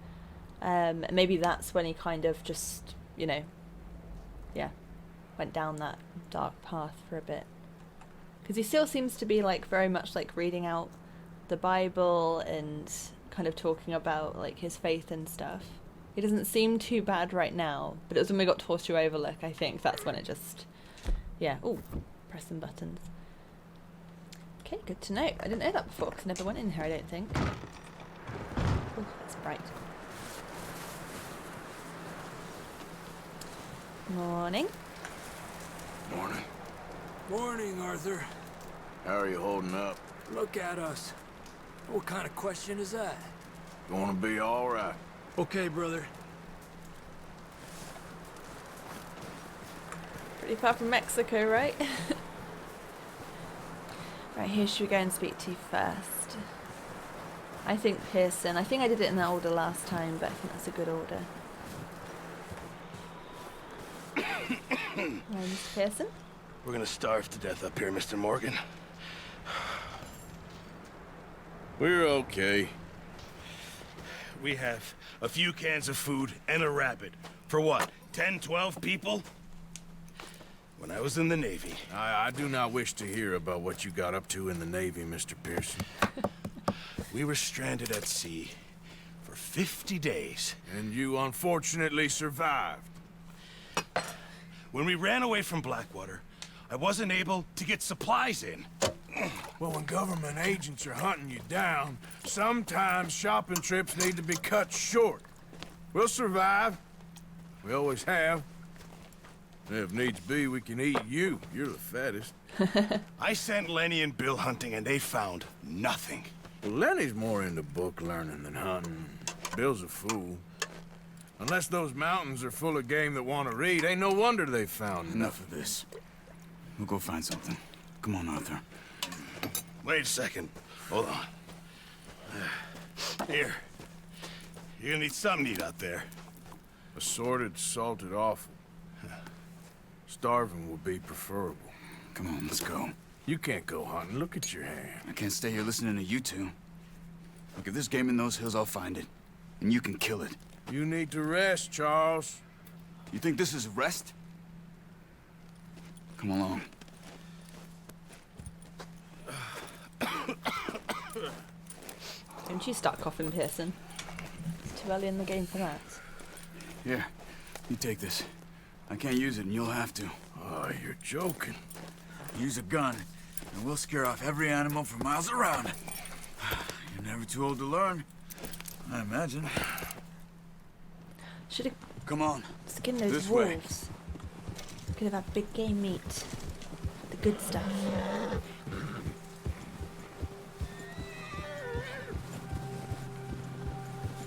Maybe that's when he kind of just, you know, yeah, went down that dark path for a bit. Because he still seems to be like very much like reading out the Bible and kind of talking about like his faith and stuff. He doesn't seem too bad right now, but it was when we got to Horseshoe Overlook, I think that's when it just, yeah. Oh, press some buttons. Okay, good to know. I didn't know that before because I never went in here, I don't think. Oh, that's bright. Morning. Morning. Morning, Arthur. How are you holding up? Look at us. What kind of question is that? Gonna be all right. Okay, brother. Pretty far from Mexico, right? Right, who should we go and speak to first? I think Pearson. I think I did it in that order last time, but I think that's a good order. Mr. Pearson? We're gonna starve to death up here, Mr. Morgan. We're okay. We have a few cans of food and a rabbit. For what, 10, 12 people? When I was in the Navy... I do not wish to hear about what you got up to in the Navy, Mr. Pearson. We were stranded at sea for 50 days. And you unfortunately survived. When we ran away from Blackwater, I wasn't able to get supplies in. Well, when government agents are hunting you down, sometimes shopping trips need to be cut short. We'll survive. We always have. And if needs be, we can eat you. You're the fattest. I sent Lenny and Bill hunting, and they found nothing. Well, Lenny's more into book learning than hunting. Bill's a fool. Unless those mountains are full of game that want to read, ain't no wonder they found Enough of this. We'll go find something. Come on, Arthur. Wait a second. Hold on. Here. You're gonna need something to eat out there. Assorted, salted offal. Starving would be preferable. Come on, let's go. You can't go hunting. Look at your hand. I can't stay here listening to you two. Look, if there's game in those hills, I'll find it. And you can kill it. You need to rest, Charles. You think this is rest? Come along. Don't you start coughing, Pearson. It's too early in the game for that. Here, you take this. I can't use it, and you'll have to. Oh, you're joking. Use a gun, and we'll scare off every animal for miles around. You're never too old to learn, I imagine. Should have... Come on. Skin those this wolves. Could have had big game meat. The good stuff.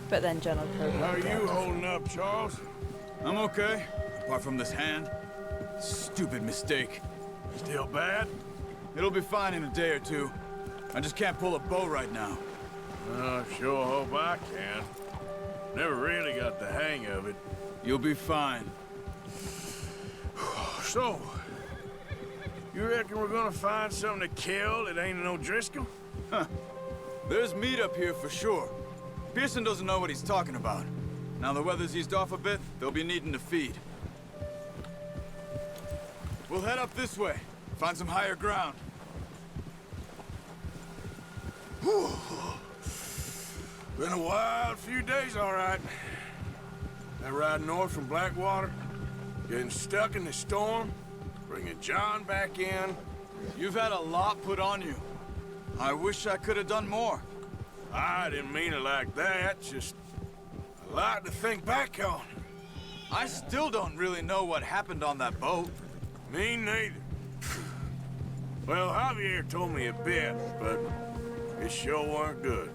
But then John will probably... How are you holding up, Charles? I'm okay, apart from this hand. Stupid mistake. Still bad? It'll be fine in a day or two. I just can't pull a bow right now. I sure hope I can. Never really got the hang of it. You'll be fine. So, you reckon we're gonna find something to kill that ain't no Driscoll? Huh. There's meat up here for sure. Pearson doesn't know what he's talking about. Now the weather's eased off a bit, they'll be needing to feed. We'll head up this way. Find some higher ground. Whew. Been a wild few days, all right. That ride north from Blackwater, getting stuck in the storm, bringing John back in. You've had a lot put on you. I wish I could have done more. I didn't mean it like that, just a lot to think back on. I still don't really know what happened on that boat. Me neither. Well, Javier told me a bit, but it sure weren't good.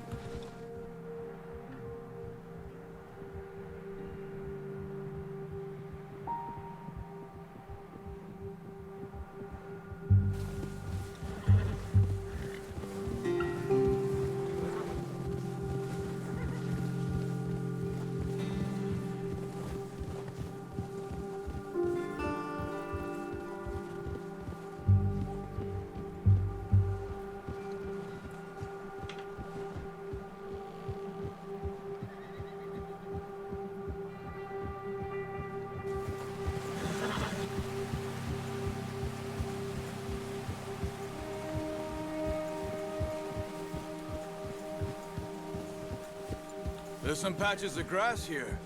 There's some patches of grass here.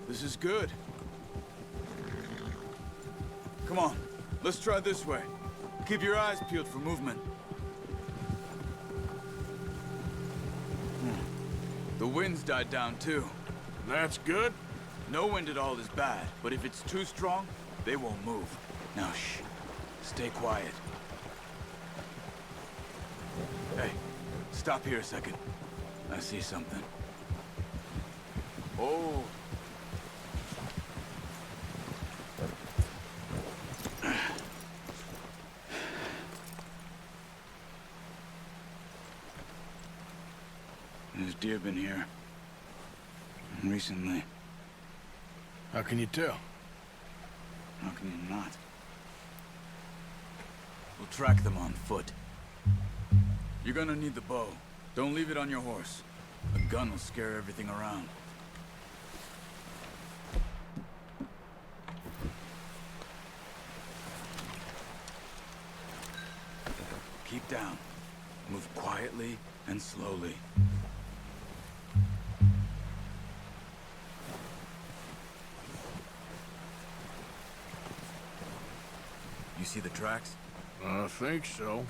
This is good. Come on, let's try this way. Keep your eyes peeled for movement. The wind's died down too. That's good? No wind at all is bad, but if it's too strong, they won't move. Now shh, stay quiet. Hey, stop here a second. I see something. Oh. There's deer been here. Recently. How can you tell? How can you not? We'll track them on foot. You're gonna need the bow. Don't leave it on your horse. A gun will scare everything around. Keep down. Move quietly and slowly. You see the tracks? I think so.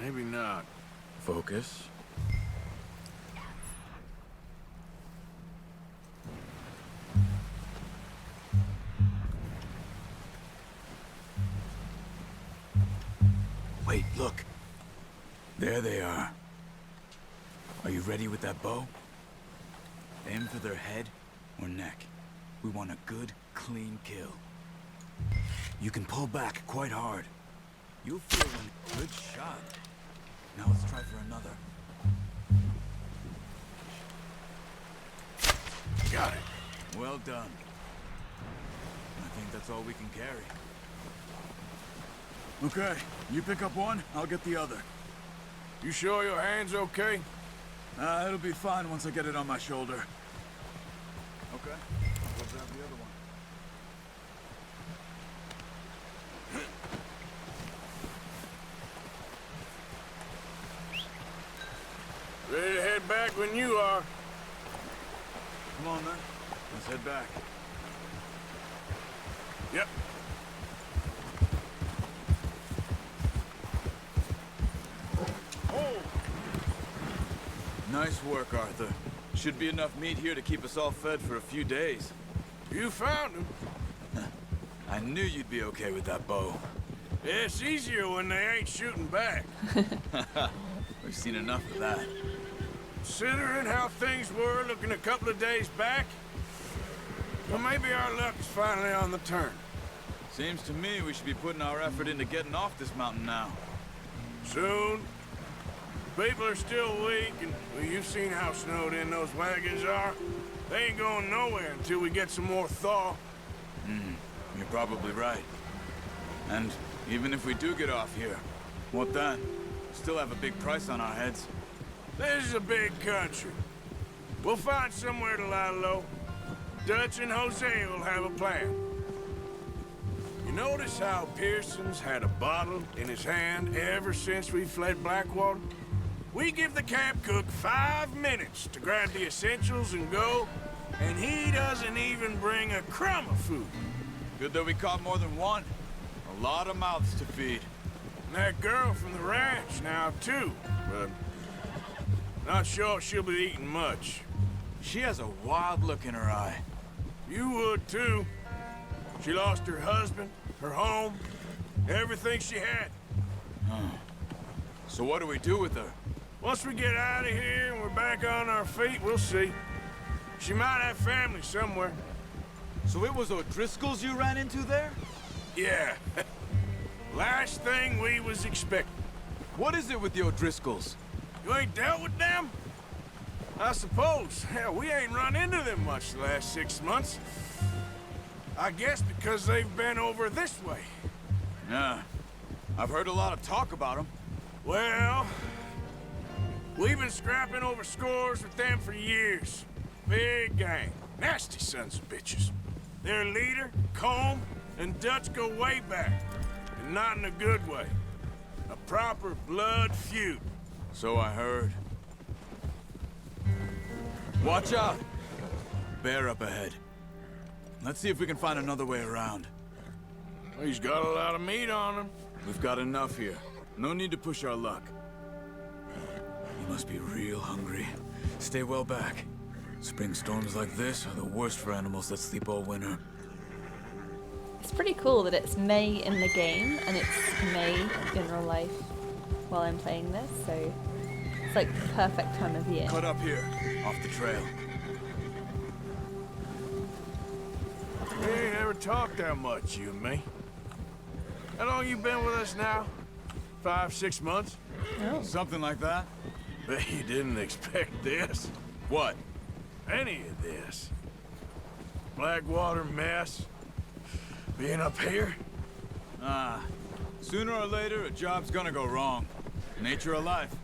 Maybe not. Focus. Wait, look. There they are. Are you ready with that bow? Aim for their head or neck. We want a good, clean kill. You can pull back quite hard. You'll feel a good shot. Now let's try for another. Got it. Well done. I think that's all we can carry. Okay, you pick up one, I'll get the other. You sure your hand's okay? It'll be fine once I get it on my shoulder. Okay, I'll go grab the other one. Ready to head back when you are. Come on, then. Let's head back. Yep. Oh! Nice work, Arthur. Should be enough meat here to keep us all fed for a few days. You found him. I knew you'd be okay with that bow. Yeah, it's easier when they ain't shooting back. We've seen enough of that. Considering how things were looking a couple of days back, well, maybe our luck is finally on the turn. Seems to me we should be putting our effort into getting off this mountain now. Soon. People are still weak, and well, you've seen how snowed in those wagons are. They ain't going nowhere until we get some more thaw. You're probably right. And even if we do get off here, what then? Still have a big price on our heads. This is a big country. We'll find somewhere to lie low. Dutch and Jose will have a plan. You notice how Pearson's had a bottle in his hand ever since we fled Blackwater? We give the camp cook 5 minutes to grab the essentials and go, and he doesn't even bring a crumb of food. Good that we caught more than one. A lot of mouths to feed. And that girl from the ranch now, too, but not sure she'll be eating much. She has a wild look in her eye. You would, too. She lost her husband, her home, everything she had. So what do we do with her? Once we get out of here and we're back on our feet, we'll see. She might have family somewhere. So it was O'Driscoll's you ran into there? Yeah. Last thing we was expecting. What is it with the O'Driscolls? You ain't dealt with them? I suppose. Hell, we ain't run into them much the last 6 months. I guess because they've been over this way. Yeah. I've heard a lot of talk about them. Well, we've been scrapping over scores with them for years. Big gang. Nasty sons of bitches. Their leader, Combe, and Dutch go way back. And not in a good way. A proper blood feud. So I heard. Watch out! Bear up ahead. Let's see if we can find another way around. He's got a lot of meat on him. We've got enough here. No need to push our luck. You must be real hungry. Stay well back. Spring storms like this are the worst for animals that sleep all winter. It's pretty cool that it's May in the game and it's May in real life while I'm playing this, so it's like the perfect time of year. Cut up here, off the trail. We ain't ever talked that much, you and me. How long you been with us now? 5, 6 months? Oh. Something like that. Bet you didn't expect this. What? Any of this. Blackwater mess. Being up here? Sooner or later, a job's gonna go wrong. Nature of life.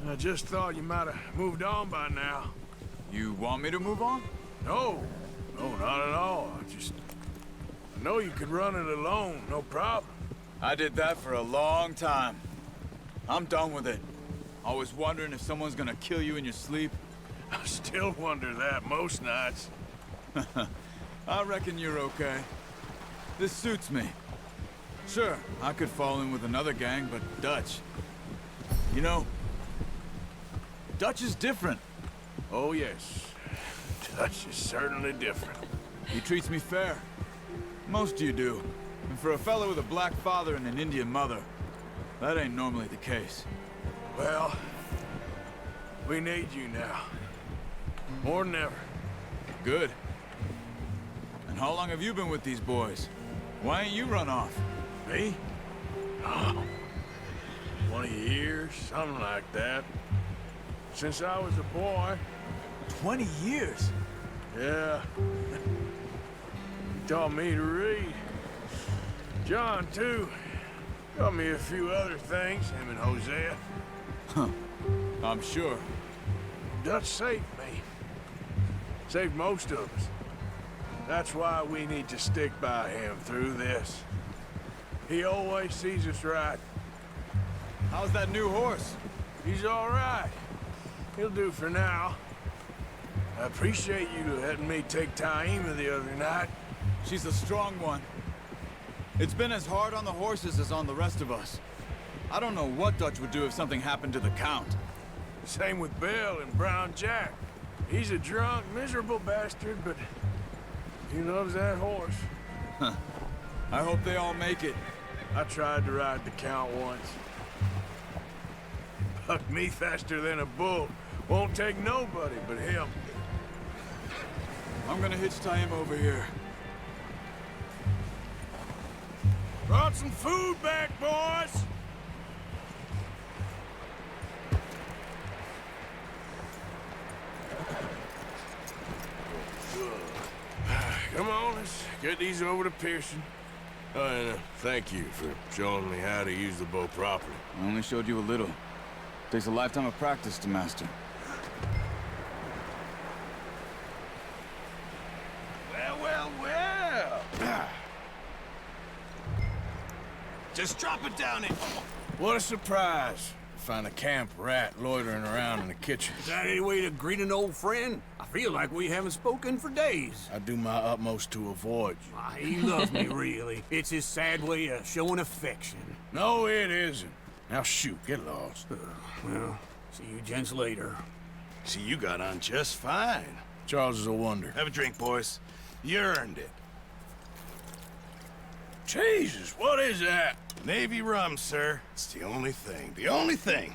I just thought you might have moved on by now. You want me to move on? No. No, not at all. I know you could run it alone, no problem. I did that for a long time. I'm done with it. Always wondering if someone's gonna kill you in your sleep. I still wonder that most nights. I reckon you're okay. This suits me. Sure, I could fall in with another gang, but Dutch... You know, Dutch is different. Oh, yes. Dutch is certainly different. He treats me fair. Most of you do. And for a fellow with a black father and an Indian mother, that ain't normally the case. Well, we need you now. More than ever. Good. And how long have you been with these boys? Why ain't you run off? Me? Oh, 20 years, something like that. Since I was a boy. 20 years? Yeah. He taught me to read. John, too. Taught me a few other things, him and Hosea. Huh. I'm sure. Dutch saved me. Saved most of us. That's why we need to stick by him through this. He always sees us right. How's that new horse? He's all right. He'll do for now. I appreciate you letting me take Taima the other night. She's a strong one. It's been as hard on the horses as on the rest of us. I don't know what Dutch would do if something happened to the Count. Same with Bill and Brown Jack. He's a drunk, miserable bastard, but he loves that horse. Huh. I hope they all make it. I tried to ride the Count once. Bucked me faster than a bull. Won't take nobody but him. I'm gonna hitch tie him over here. Brought some food back, boys! Come on, let's get these over to Pearson. Oh, and thank you for showing me how to use the bow properly. I only showed you a little. Takes a lifetime of practice to master. Well. Just drop it down in. What a surprise. Find a camp rat loitering around in the kitchen. Is that any way to greet an old friend? I feel like we haven't spoken for days. I do my utmost to avoid you. He loves me, really. It's his sad way of showing affection. No, it isn't. Now shoot, get lost. Well, see you gents later. See, you got on just fine. Charles is a wonder. Have a drink, boys. You earned it. Jesus, what is that? Navy rum, sir. It's the only thing. The only thing.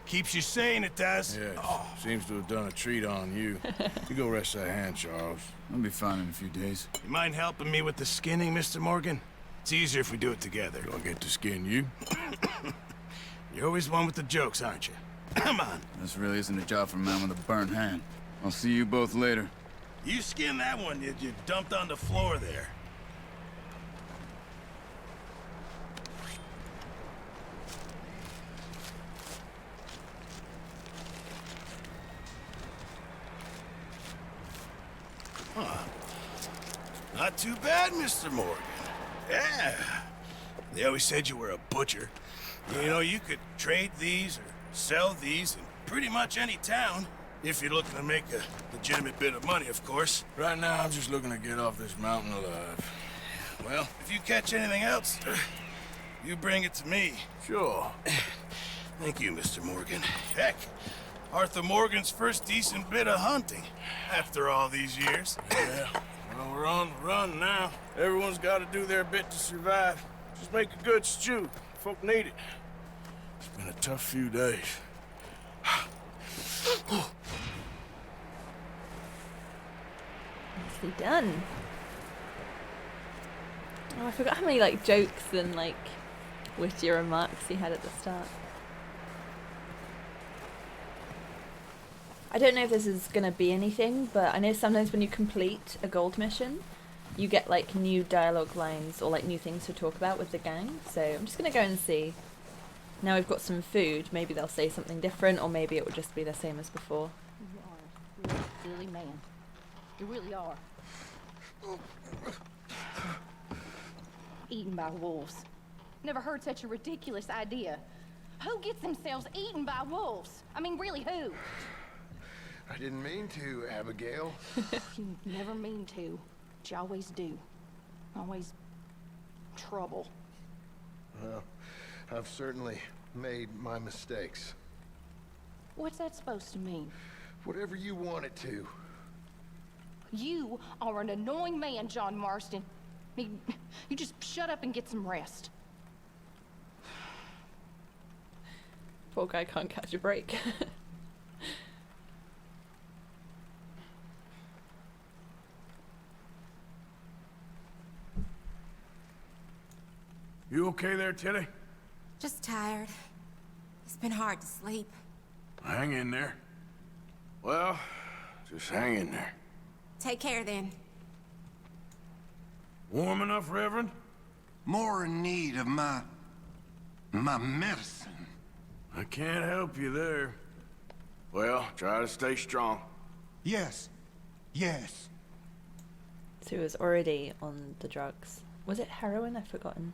Keeps you sane, it does. Yes. Oh. Seems to have done a treat on you. You go rest that hand, Charles. I'll be fine in a few days. You mind helping me with the skinning, Mr. Morgan? It's easier if we do it together. Do I get to skin you? You're always one with the jokes, aren't you? Come on. This really isn't a job for a man with a burnt hand. I'll see you both later. You skin that one you dumped on the floor there. Not too bad, Mr. Morgan. Yeah. They always said you were a butcher. You know, you could trade these or sell these in pretty much any town. If you're looking to make a legitimate bit of money, of course. Right now, I'm just looking to get off this mountain alive. Well, if you catch anything else, you bring it to me. Sure. Thank you, Mr. Morgan. Heck, Arthur Morgan's first decent bit of hunting after all these years. Yeah, well, we're on the run now. Everyone's got to do their bit to survive. Just make a good stew. Folk need it. It's been a tough few days. Nicely done. Oh, I forgot how many like jokes and like witty remarks he had at the start. I don't know if this is gonna be anything, but I know sometimes when you complete a gold mission, you get like new dialogue lines or like new things to talk about with the gang. So I'm just gonna go and see. Now we've got some food, maybe they'll say something different, or maybe it will just be the same as before. You are a silly man. You really are. Eaten by wolves. Never heard such a ridiculous idea. Who gets themselves eaten by wolves? I mean, really, who? I didn't mean to, Abigail. You never mean to, but you always do. Always trouble. Well, I've certainly made my mistakes. What's that supposed to mean? Whatever you want it to. You are an annoying man, John Marston. You just shut up and get some rest. Poor guy can't catch a break. You okay there, Tilly? Just tired. It's been hard to sleep. Hang in there. Well, just hang in there. Take care then. Warm enough, Reverend? More in need of my medicine. I can't help you there. Well, try to stay strong. Yes. Yes. So he was already on the drugs. Was it heroin? I've forgotten.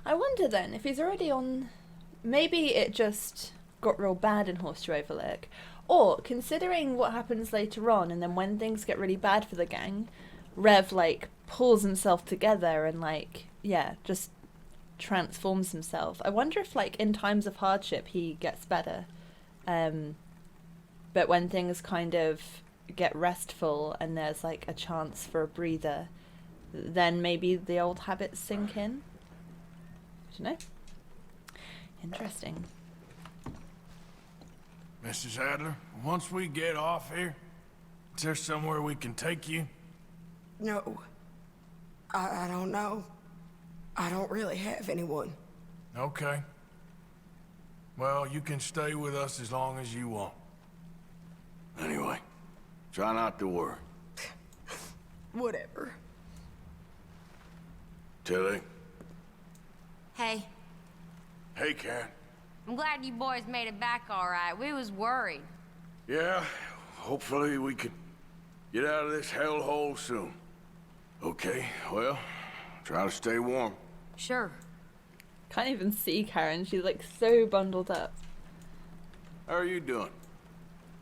I wonder then, if he's already on... Maybe it just got real bad in Horse to Overlook. Or, considering what happens later on, and then when things get really bad for the gang, Rev, like, pulls himself together and, like, yeah, just transforms himself. I wonder if, like, in times of hardship, he gets better. But when things kind of get restful and there's, like, a chance for a breather, then maybe the old habits sink in. I don't know. Interesting. Mrs. Adler, once we get off here, is there somewhere we can take you? No. I don't know. I don't really have anyone. Okay. Well, you can stay with us as long as you want. Anyway, try not to worry. Whatever. Tilly. Hey, Hey, Karen. I'm glad you boys made it back all right. We was worried. Yeah, hopefully we could get out of this hellhole soon. Okay, well, try to stay warm. Sure. Can't even see Karen. She's like so bundled up. How are you doing?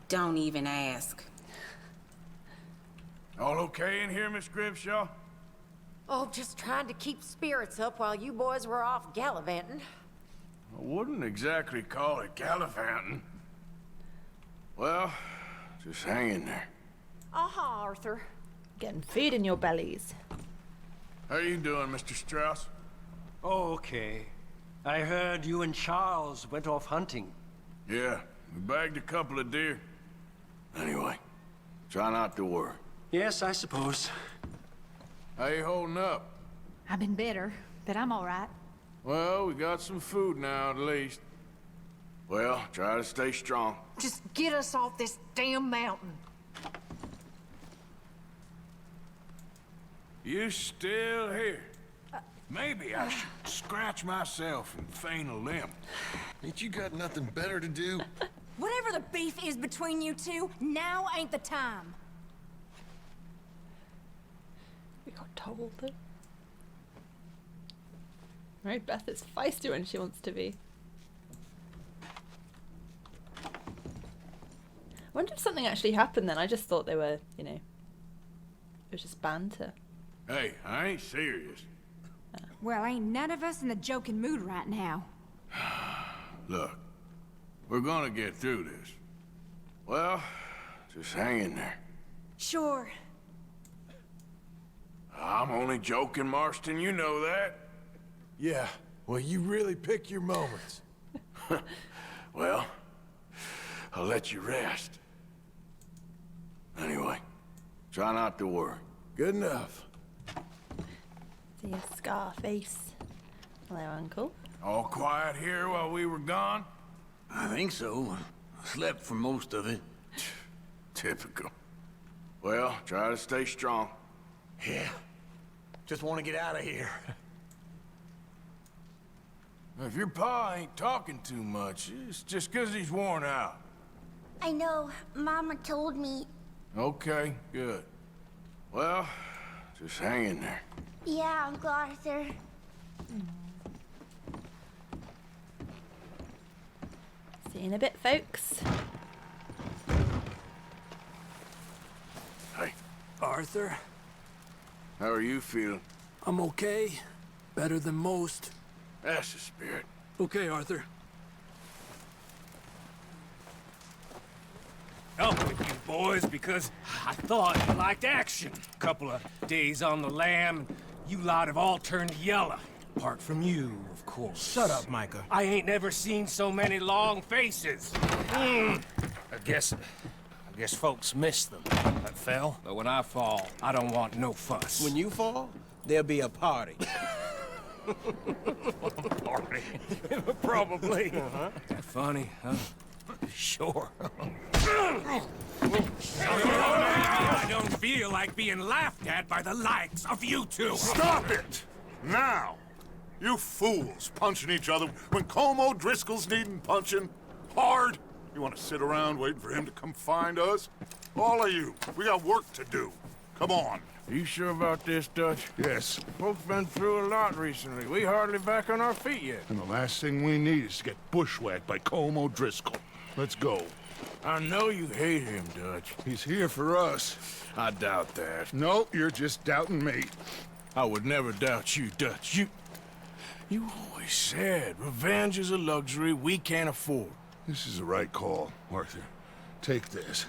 Don't even ask. All okay in here, Miss Grimshaw? Oh, just trying to keep spirits up while you boys were off gallivanting. I wouldn't exactly call it gallivanting. Well, just hang in there. Aha, Arthur. Getting food in your bellies. How you doing, Mr. Strauss? Okay. I heard you and Charles went off hunting. Yeah, we bagged a couple of deer. Anyway, try not to worry. Yes, I suppose. How you holding up? I've been better, but I'm all right. Well, we got some food now, at least. Well, try to stay strong. Just get us off this damn mountain. You still here? Maybe I should scratch myself and feign a limp. Ain't you got nothing better to do? Whatever the beef is between you two, now ain't the time. We got told it. Right, Beth is feisty when she wants to be. wonder if something actually happened then. I just thought they were, you know, it was just banter. Hey, I ain't serious. Well, ain't none of us in the joking mood right now. Look, we're gonna get through this. Well, just hang in there. Sure. I'm only joking, Marston, you know that. Yeah, well, you really pick your moments. Well, I'll let you rest. Anyway, try not to worry. Good enough. See a Scarface. Hello, Uncle. All quiet here while we were gone? I think so. I slept for most of it. Typical. Well, try to stay strong. Yeah. Just want to get out of here. If your pa ain't talking too much, it's just 'cause he's worn out. I know. Mama told me. Okay, good. Well, just hang in there. Yeah, Uncle Arthur. See you in a bit, folks. Hey. Arthur? How are you feeling? I'm okay. Better than most. That's the spirit. Okay, Arthur. Up with you boys because I thought you liked action. Couple of days on the lam, you lot have all turned yellow. Apart from you, of course. Shut up, Micah. I ain't never seen so many long faces. I guess folks miss them. I fell, but when I fall, I don't want no fuss. When you fall, there'll be a party. Party? Probably. That funny, huh? Sure. I don't feel like being laughed at by the likes of you two. Stop it! Now! You fools punching each other when Colm O'Driscoll's needing punching. Hard! You want to sit around waiting for him to come find us? All of you, we got work to do. Come on. You sure about this, Dutch? Yes. Folks been through a lot recently. We hardly back on our feet yet. And the last thing we need is to get bushwhacked by Colm O'Driscoll. Let's go. I know you hate him, Dutch. He's here for us. I doubt that. No, you're just doubting me. I would never doubt you, Dutch. You always said revenge is a luxury we can't afford. This is the right call, Arthur. Take this.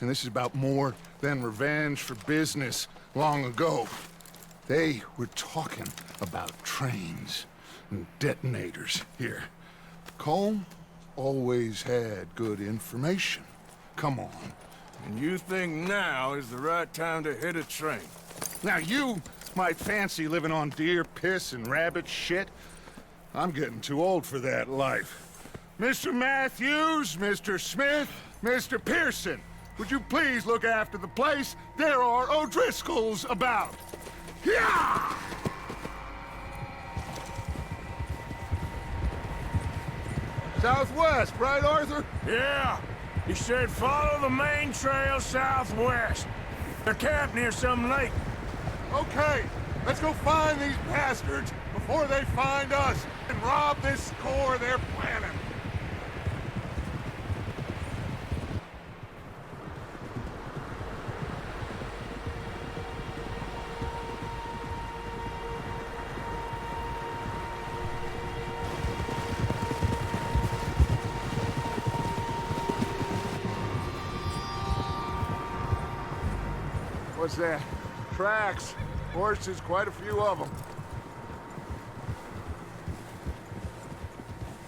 And this is about more than revenge for business long ago. They were talking about trains and detonators here. Colm always had good information. Come on. And you think now is the right time to hit a train? Now you might fancy living on deer piss and rabbit shit. I'm getting too old for that life. Mr. Matthews, Mr. Smith, Mr. Pearson, would you please look after the place? There are O'Driscolls about. Yeah! Southwest, right, Arthur? Yeah. He said follow the main trail southwest. They're camped near some lake. Okay, let's go find these bastards before they find us and rob this core they're planning. What's that? Tracks. Horses, quite a few of them.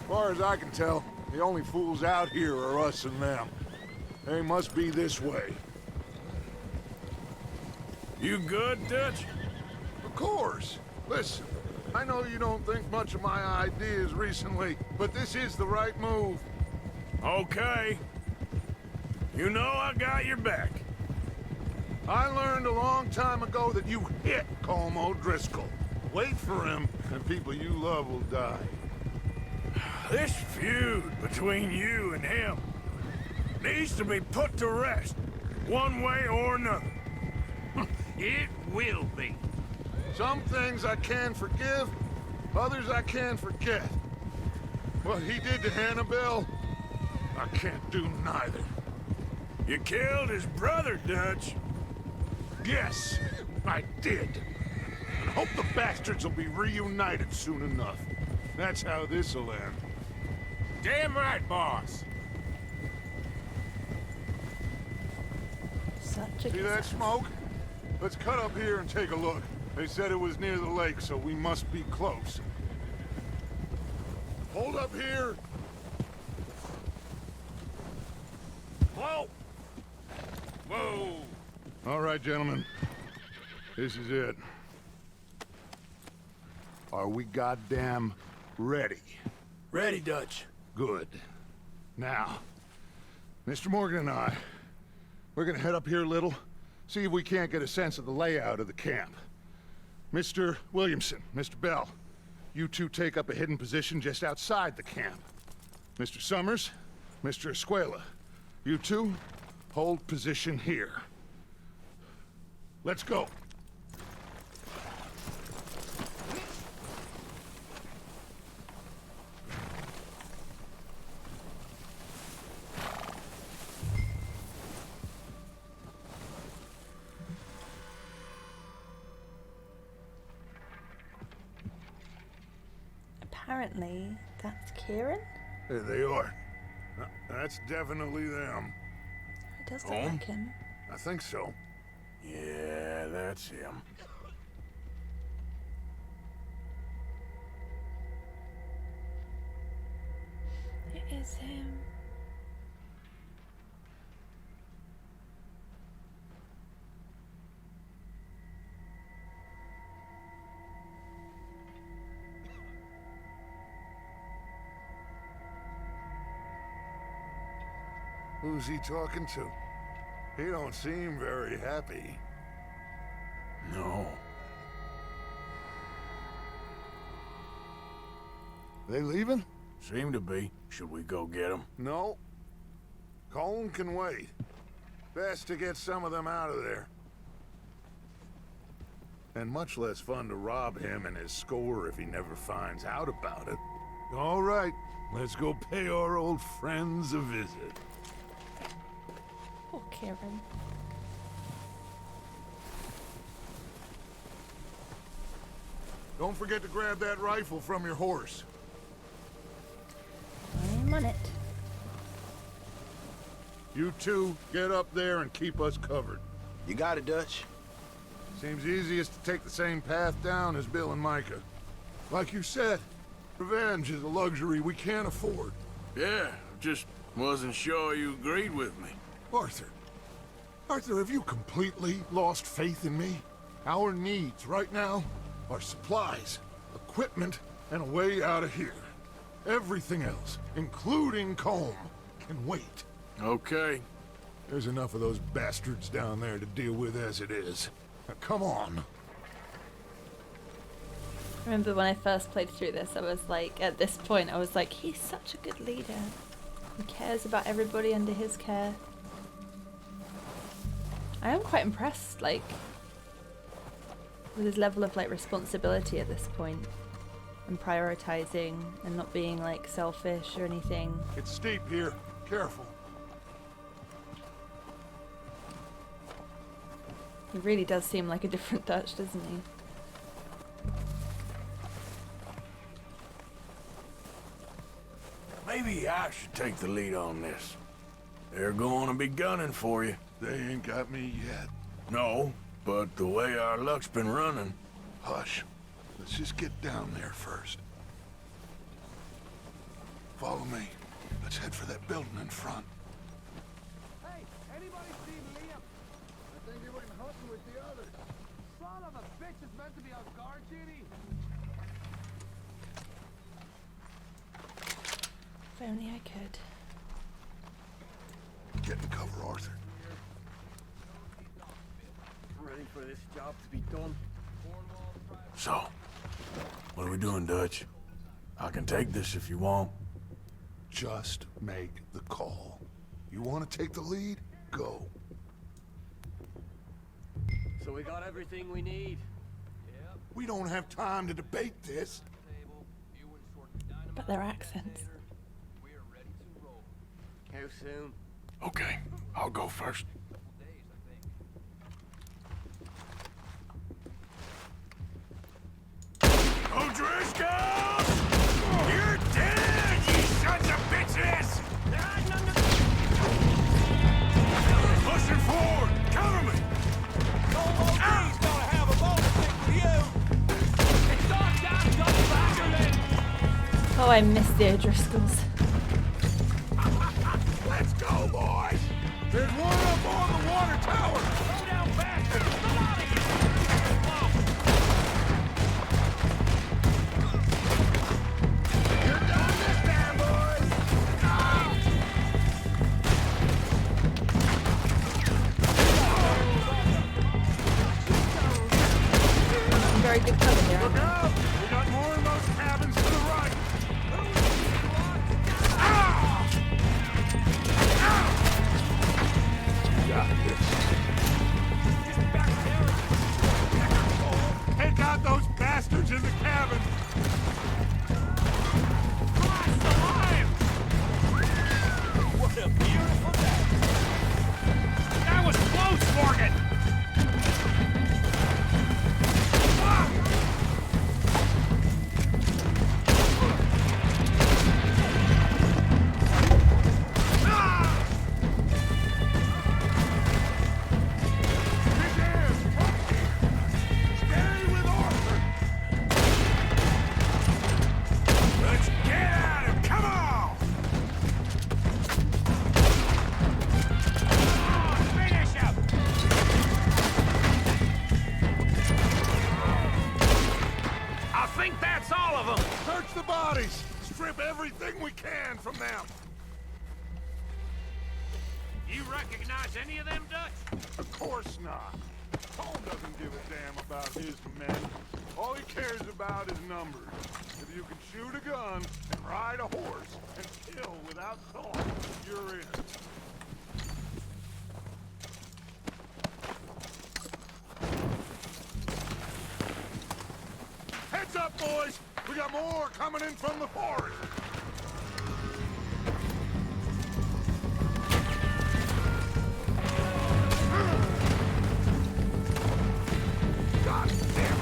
As far as I can tell, the only fools out here are us and them. They must be this way. You good, Dutch? Of course. Listen, I know you don't think much of my ideas recently, but this is the right move. Okay. You know I got your back. I learned a long time ago that you hit Colm O'Driscoll. Wait for him, and people you love will die. This feud between you and him needs to be put to rest, one way or another. It will be. Some things I can forgive, others I can forget. What he did to Annabelle, I can't do neither. You killed his brother, Dutch. Yes, I did. And hope the bastards will be reunited soon enough. That's how this'll end. Damn right, boss. Such a See that smoke? Let's cut up here and take a look. They said it was near the lake, so we must be close. Hold up here. Whoa! Whoa! All right, gentlemen. This is it. Are we goddamn ready? Ready, Dutch. Good. Now, Mr. Morgan and I, we're gonna head up here a little, see if we can't get a sense of the layout of the camp. Mr. Williamson, Mr. Bell, you two take up a hidden position just outside the camp. Mr. Summers, Mr. Escuela, you two hold position here. Let's go. Apparently, that's Kieran? There they are. That's definitely them. It does look like him. I think so. Yeah, that's him. It is him. Who's he talking to? He don't seem very happy. No. They leaving? Seem to be. Should we go get them? No. Colin can wait. Best to get some of them out of there. And much less fun to rob him and his score if he never finds out about it. All right, let's go pay our old friends a visit. Poor Kieran. Don't forget to grab that rifle from your horse. I'm on it. You two, get up there and keep us covered. You got it, Dutch. Seems easiest to take the same path down as Bill and Micah. Like you said, revenge is a luxury we can't afford. Yeah, just wasn't sure you agreed with me. Arthur, have you completely lost faith in me? Our needs right now are supplies, equipment, and a way out of here. Everything else, including Colm, can wait. Okay. There's enough of those bastards down there to deal with as it is. Now, come on. I remember when I first played through this, I was like, at this point, I was like, he's such a good leader. He cares about everybody under his care. I am quite impressed, like, with his level of, like, responsibility at this point. And prioritizing and not being, like, selfish or anything. It's steep here. Careful. He really does seem like a different Dutch, doesn't he? Maybe I should take the lead on this. They're going to be gunning for you. They ain't got me yet. No, but the way our luck's been running... Hush. Let's just get down there first. Follow me. Let's head for that building in front. Hey, anybody seen Liam? I think he went hunting with the others. Son of a bitch is meant to be on guard duty. If only I could. Get in cover, Arthur. Ready for this job to be done. So, what are we doing, Dutch? I can take this if you want. Just make the call. You want to take the lead? Go. So we got everything we need. We don't have time to debate this. But their accents. How soon? Okay, I'll go first. O'Driscoll! You're dead, you sons of bitches! Pushing forward! Cover me! OD's gonna have a bone to pick with you! It's dark down, double back. Oh, I miss the O'Driscolls. Let's go, boys! There's one up on the water tower! Go down faster! Get out of here! You're done this time, boys! Very good cover there. Look out! We got more in those cabins to the right! Got this. Take out those bastards in the cabin! What a beautiful day! That was close, Morgan! Everything we can from them. You recognize any of them, Dutch? Of course not. Paul doesn't give a damn about his men. All he cares about is numbers. If you can shoot a gun and ride a horse and kill without thought, you're in. Heads up, boys! We got more coming in from the forest! God damn it!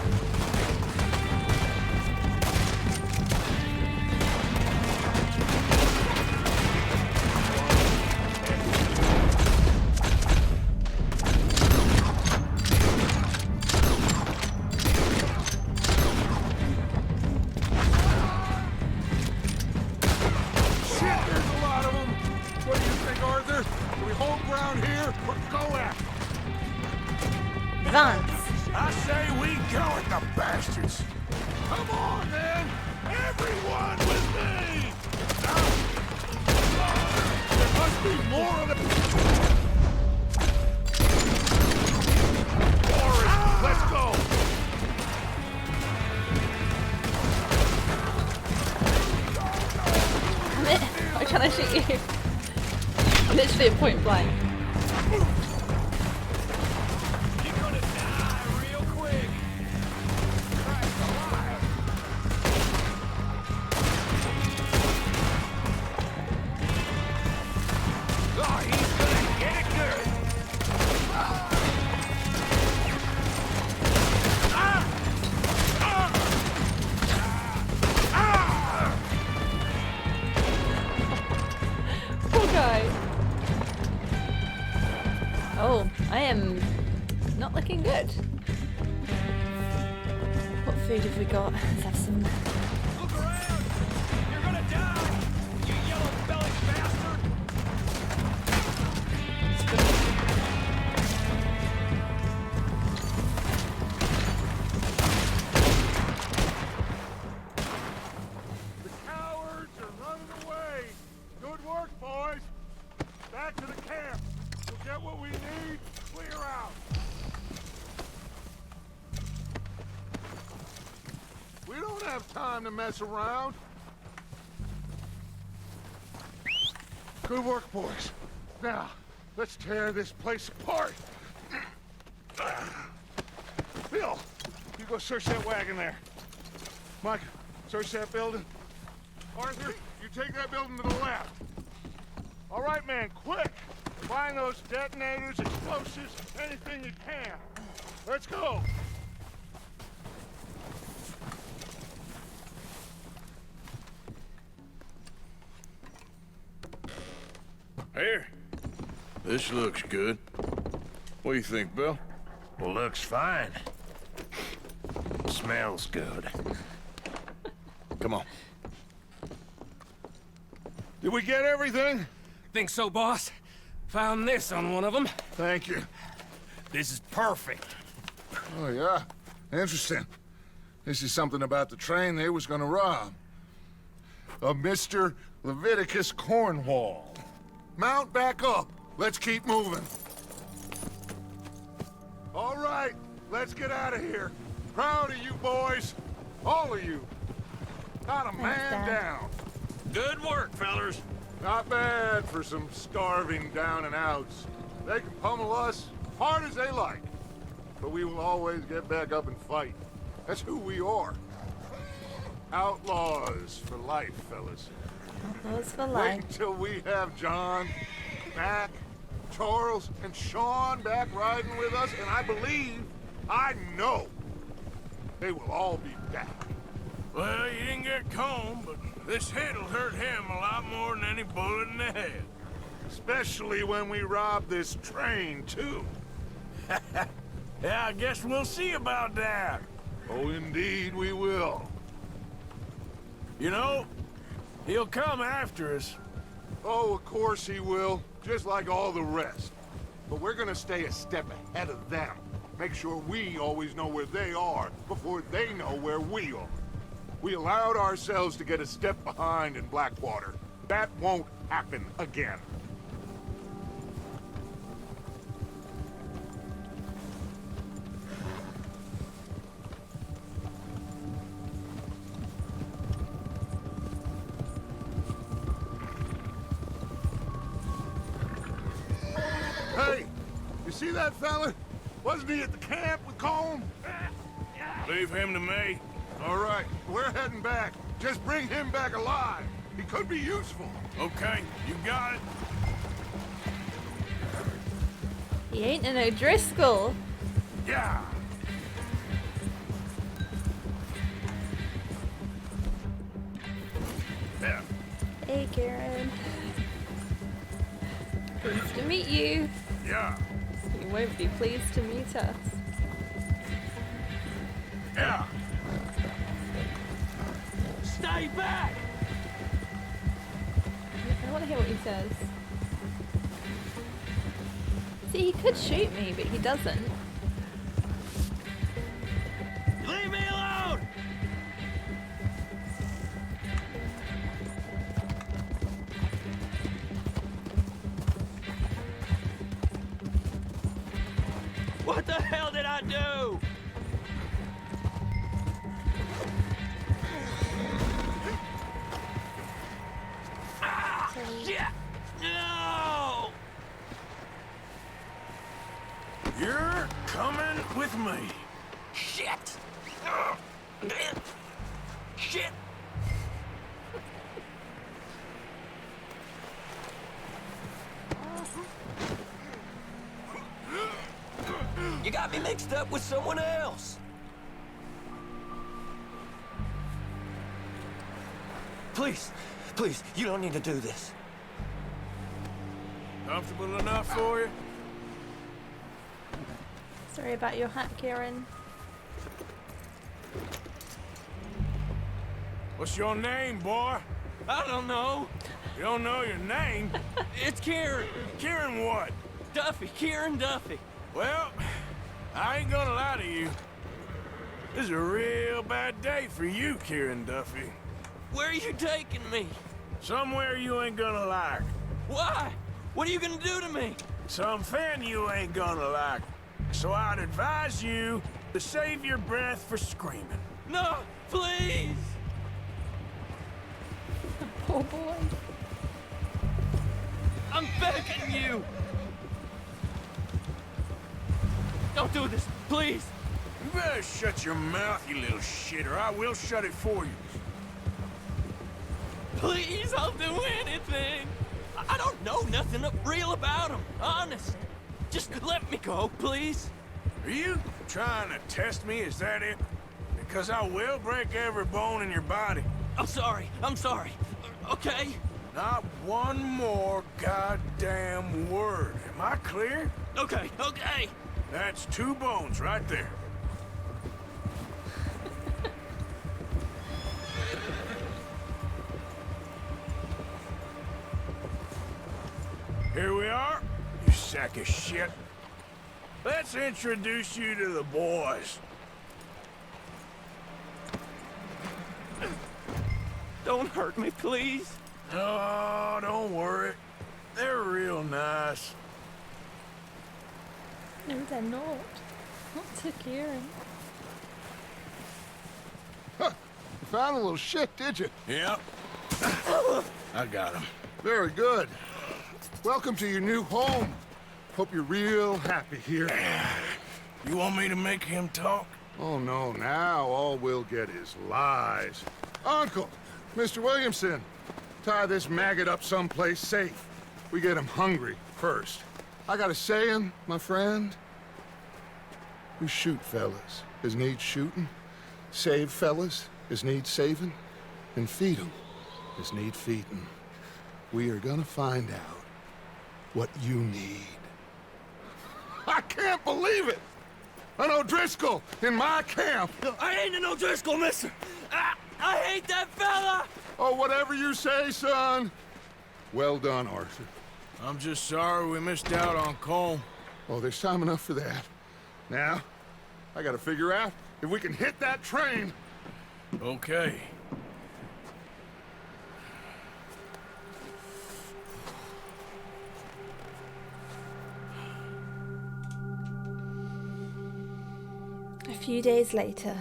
Advance. I say we go at the bastards. Come on, then! Everyone with me! There must be more of the... Forest, let's go! I'm trying to shoot you. Literally at point blank. Oh, I am not looking good. What food have we got? Let's have some. Look around! You're gonna die! You yellow-bellied bastard! The cowards are running away! Good work, boys! Back to the camp! We'll get what we need, clear out! We don't have time to mess around! Good work, boys. Now, let's tear this place apart! Bill, you go search that wagon there. Mike, search that building. Arthur, you take that building to the left. All right, man, quick! Find those detonators, explosives, anything you can. Let's go. Here. This looks good. What do you think, Bill? Well, looks fine. Smells good. Come on. Did we get everything? Think so, boss. Found this on one of them. Thank you. This is perfect. Oh, yeah? Interesting. This is something about the train they was gonna rob. A Mr. Leviticus Cornwall. Mount back up. Let's keep moving. All right, let's get out of here. Proud of you boys. All of you. Not a man down. Good work, fellers. Not bad for some starving down and outs. They can pummel us hard as they like. But we will always get back up and fight. That's who we are. Outlaws for life, fellas. Outlaws for Wait life. until we have John, Mac, Charles, and Shaun back riding with us, and I know, they will all be back. Well, you didn't get Combe, but this hit'll hurt him a lot more than any bullet in the head. Especially when we rob this train, too. Yeah, I guess we'll see about that. Oh, indeed we will. You know, he'll come after us. Oh, of course he will, just like all the rest. But we're gonna stay a step ahead of them. Make sure we always know where they are before they know where we are. We allowed ourselves to get a step behind in Blackwater. That won't happen again. Hey, you see that fella? Wasn't he at the camp with Combe? Leave him to me. All right, we're heading back. Just bring him back alive. He could be useful. Okay, you got it. He ain't an O'Driscoll. Yeah. Yeah. Hey, Karen. Pleased to meet you. Yeah. You won't be pleased to meet us. Yeah. Stay back! I want to hear what he says. See, he could shoot me, but he doesn't. Leave me alone! What the hell did I do? Ah, shit! No! You're coming with me. Shit! Shit! You got me mixed up with someone else. Please, please, you don't need to do this. Comfortable enough for you? Sorry about your hat, Karen. What's your name, boy? I don't know. You don't know your name? It's Kieran. Kieran what? Duffy, Kieran Duffy. Well, I ain't gonna lie to you. This is a real bad day for you, Kieran Duffy. Where are you taking me? Somewhere you ain't gonna like. Why? What are you gonna do to me? Something you ain't gonna like. So I'd advise you to save your breath for screaming. No, please! Poor boy. I'm begging you! Don't do this, please! You better shut your mouth, you little shit, or I will shut it for you. Please, I'll do anything! I don't know nothing real about him, honest. Just let me go, please. Are you trying to test me? Is that it? Because I will break every bone in your body. I'm sorry. Okay? Not one more goddamn word. Am I clear? Okay. That's 2 bones right there. Here we are, you sack of shit. Let's introduce you to the boys. Don't hurt me, please. Oh, don't worry. They're real nice. No, they're not. Not to Kieran. Huh. You found a little shit, did you? Yep. I got him. Very good. Welcome to your new home. Hope you're real happy here. You want me to make him talk? Oh, no. Now all we'll get is lies. Uncle, Mr. Williamson, tie this maggot up someplace safe. We get him hungry first. I got a saying, my friend. We shoot fellas as need shooting, save fellas as need saving, and feed them as need feeding. We are gonna find out what you need. I can't believe it! An O'Driscoll in my camp! I ain't an O'Driscoll, mister! I hate that fella! Oh, whatever you say, son. Well done, Arthur. I'm just sorry we missed out on Cole. Oh, there's time enough for that. Now, I gotta figure out if we can hit that train. Okay. A few days later.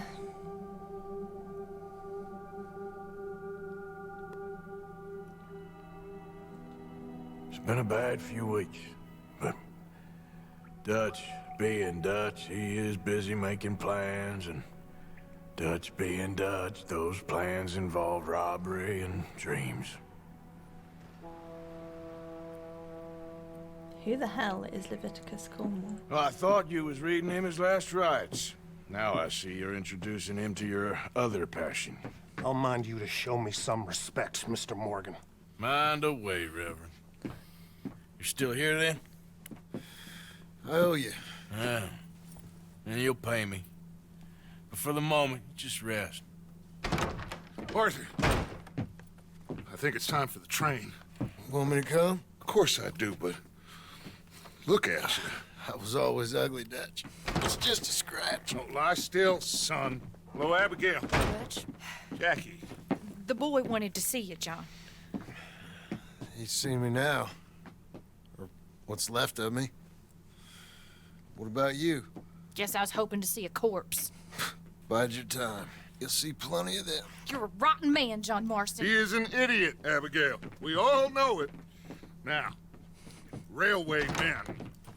It's been a bad few weeks, but Dutch being Dutch, he is busy making plans, and Dutch being Dutch, those plans involve robbery and dreams. Who the hell is Leviticus Cornwall? Well, I thought you was reading him his last rites. Now I see you're introducing him to your other passion. I'll mind you to show me some respect, Mr. Morgan. Mind away, Reverend. You're still here, then? I owe you. Yeah. And you'll pay me. But for the moment, just rest. Arthur, I think it's time for the train. Want me to come? Of course I do, but look at you. I was always ugly, Dutch. It's just a scratch. Don't lie still, son. Hello, Abigail. Dutch, Jackie. the boy wanted to see you, John. He's seen me now. Or what's left of me. What about you? Guess I was hoping to see a corpse. Bide your time. You'll see plenty of them. You're a rotten man, John Marston. He is an idiot, Abigail. We all know it. Now, railway men.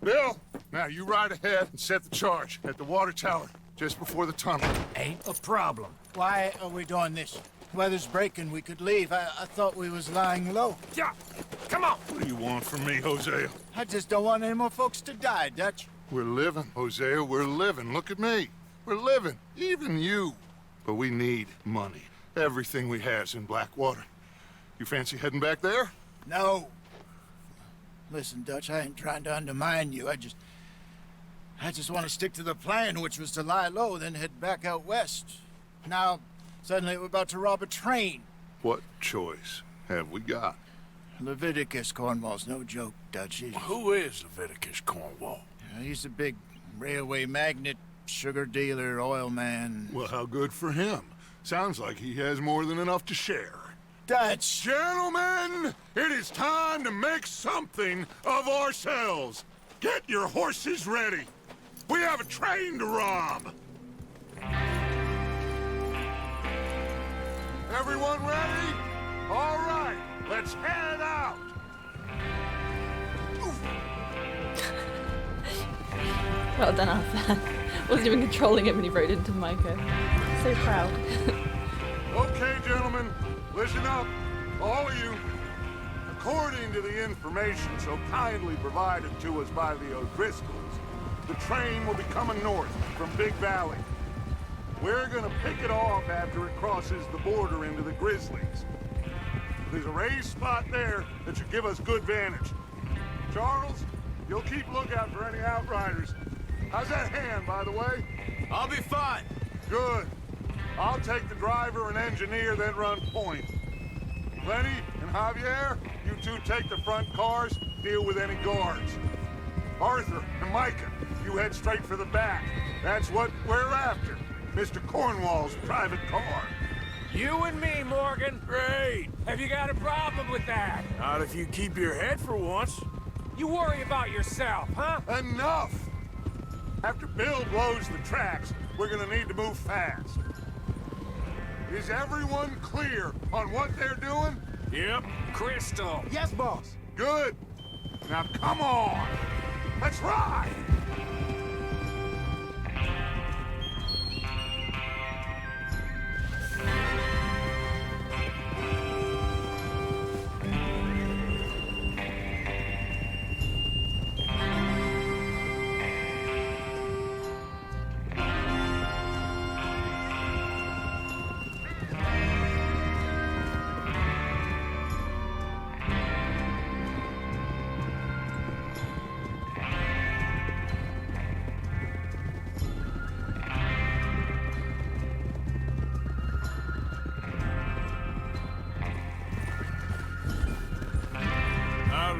Bill, now you ride ahead and set the charge at the water tower just before the tunnel. Ain't a problem. Why are we doing this? Weather's breaking, we could leave. I thought we was lying low. Yeah, come on. What do you want from me, Hosea? I just don't want any more folks to die, Dutch. We're living, Hosea, we're living. Look at me. We're living, even you. But we need money. Everything we have's in Blackwater. You fancy heading back there? No. Listen, Dutch, I ain't trying to undermine you. I just want to stick to the plan, which was to lie low, then head back out west. Now, suddenly we're about to rob a train. What choice have we got? Leviticus Cornwall's no joke, Dutch. Who is Leviticus Cornwall? He's a big railway magnate, sugar dealer, oil man. Well, how good for him. Sounds like he has more than enough to share. Dutch! Gentlemen, it is time to make something of ourselves. Get your horses ready. We have a train to rob. Everyone ready? All right, let's head out. Well done, Arthur. Wasn't even controlling it when he rode into Micah. So proud. Okay, gentlemen, listen up, all of you. According to the information so kindly provided to us by the O'Driscolls, the train will be coming north from Big Valley. We're gonna pick it off after it crosses the border into the Grizzlies. There's a raised spot there that should give us good vantage. Charles, you'll keep lookout for any outriders. How's that hand, by the way? I'll be fine. Good. I'll take the driver and engineer, then run point. Lenny and Javier, you two take the front cars, deal with any guards. Arthur and Micah, you head straight for the back. That's what we're after. Mr. Cornwall's private car. You and me, Morgan. Great. Have you got a problem with that? Not if you keep your head for once. You worry about yourself, huh? Enough! After Bill blows the tracks, we're gonna need to move fast. Is everyone clear on what they're doing? Yep. Crystal. Yes, boss. Good. Now come on. Let's ride.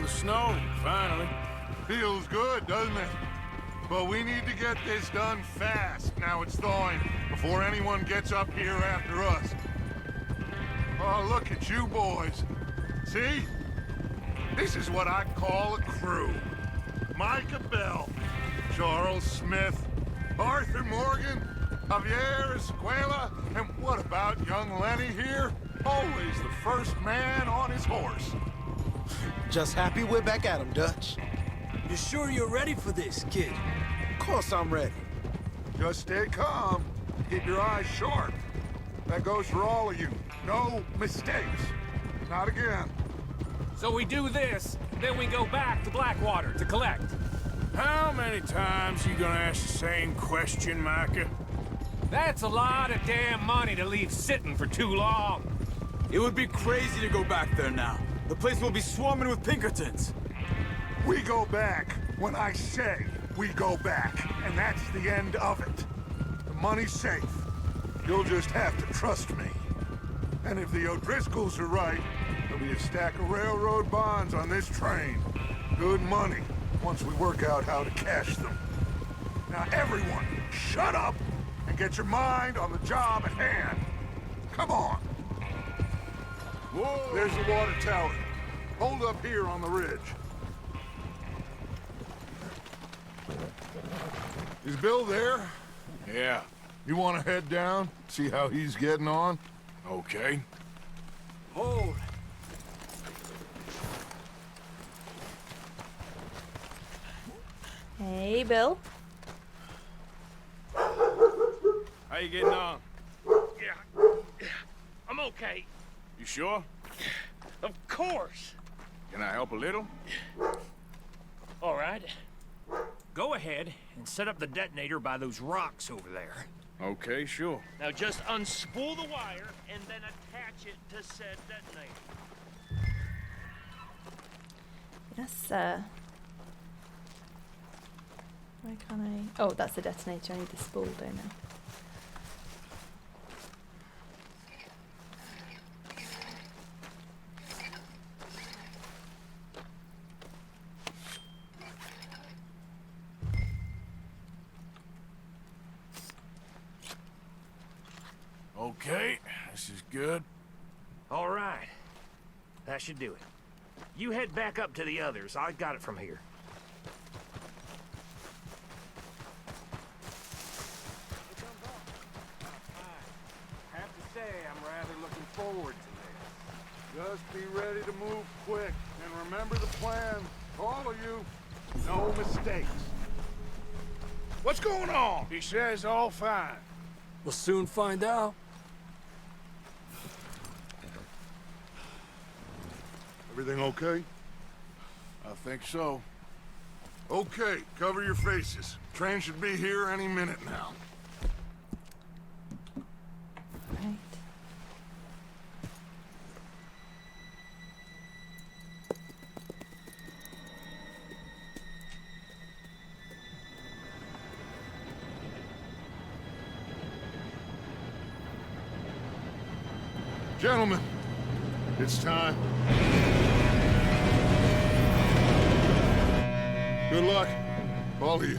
Snow, finally. Feels good, doesn't it? But we need to get this done fast, now it's thawing, before anyone gets up here after us. Oh, look at you boys. See? This is what I call a crew. Micah Bell, Charles Smith, Arthur Morgan, Javier Escuela, and what about young Lenny here? Always the first man on his horse. Just happy we're back at him, Dutch. You sure you're ready for this, kid? Of course I'm ready. Just stay calm. Keep your eyes sharp. That goes for all of you. No mistakes. Not again. So we do this, then we go back to Blackwater to collect. How many times you gonna ask the same question, Micah? That's a lot of damn money to leave sitting for too long. It would be crazy to go back there now. The place will be swarming with Pinkertons. We go back when I say we go back, and that's the end of it. The money's safe. You'll just have to trust me. And if the O'Driscolls are right, there'll be a stack of railroad bonds on this train. Good money, once we work out how to cash them. Now everyone, shut up and get your mind on the job at hand. Come on. Whoa. There's the water tower. Hold up here on the ridge. Is Bill there? Yeah. You want to head down, see how he's getting on? Okay. Hold. Hey, Bill. How you getting on? Yeah, I'm okay. You sure? Of course. Can I help a little? All right. Go ahead and set up the detonator by those rocks over there. Okay, sure. Now just unspool the wire and then attach it to said detonator. Yes, where can I... Oh, that's the detonator. I need the spool, don't I? Okay, this is good. All right. That should do it. You head back up to the others. I got it from here. I have to say, I'm rather looking forward to this. Just be ready to move quick, and remember the plan. All of you, no mistakes. What's going on? He says all fine. We'll soon find out. Everything okay? I think so. Okay, cover your faces. Train should be here any minute now. Right. Gentlemen, it's time. Good luck, all of you.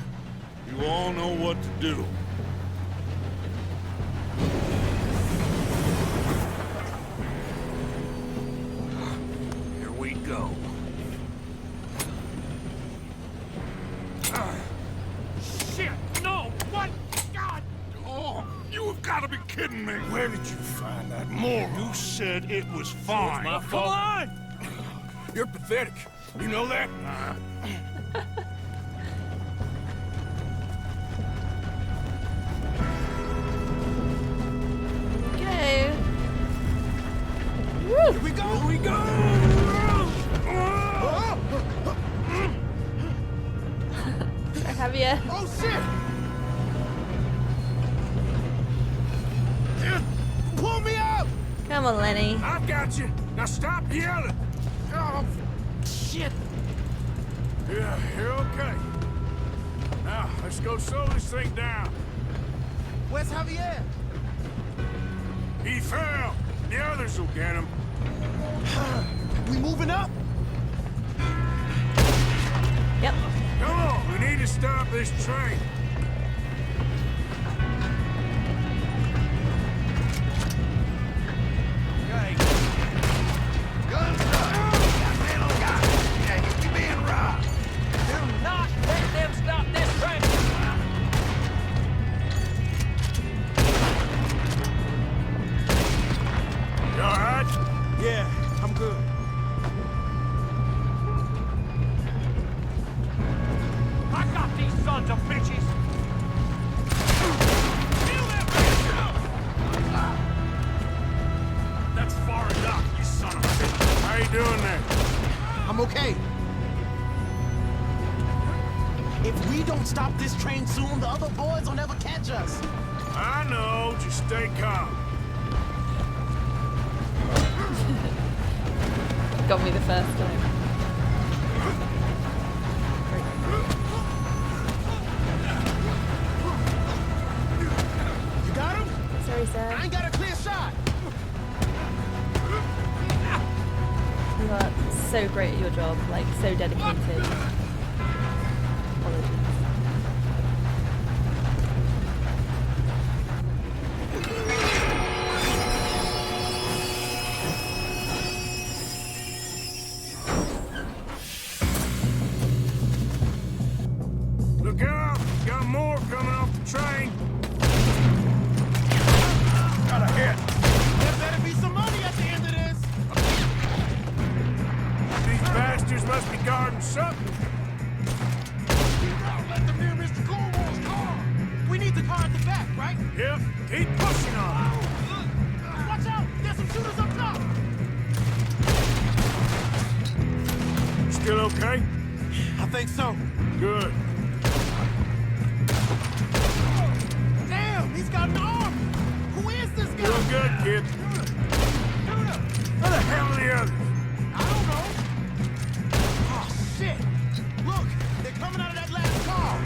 You all know what to do. Here we go. Shit! No! What? God! Oh, you have got to be kidding me. Where did you find that moron? You said it was So fine. it's my fault. Come on! You're pathetic. You know that? Okay. Woo! Here we go! Here we go! Javier. Oh, shit! Pull me up! Come on, Lenny. I've got you. Now stop yelling. Oh, shit. Yeah, you're okay. Now, let's go slow this thing down. Where's Javier? He fell. The others will get him. We moving up? Yep. Come on, we need to stop this train. Okay. Guns up. Got man on guy. Yeah, you being robbed. Do not let them stop this train! You all right? Yeah, I'm good. I got these sons of bitches! That's far enough, you son of a bitch. How you doing there? I'm okay. If we don't stop this train soon, the other boys will never catch us. I know, just stay calm. Got me the first time. You got him? Sorry, sir. I ain't got a clear shot. You are so great at your job, like so dedicated. Apologies. Look out! Got more coming off the train. Got a hit. There better be some money at the end of this. These bastards must be guarding something. Don't let them near Mr. Cornwall's car. We need the car at the back, right? Yep, keep pushing on. Watch out! There's some shooters up top. Still okay? I think so. Good. Damn, he's got an army. Who is this guy? Doing good, kid. Where the hell are the others? I don't know. Oh, shit. Look, they're coming out of that last car.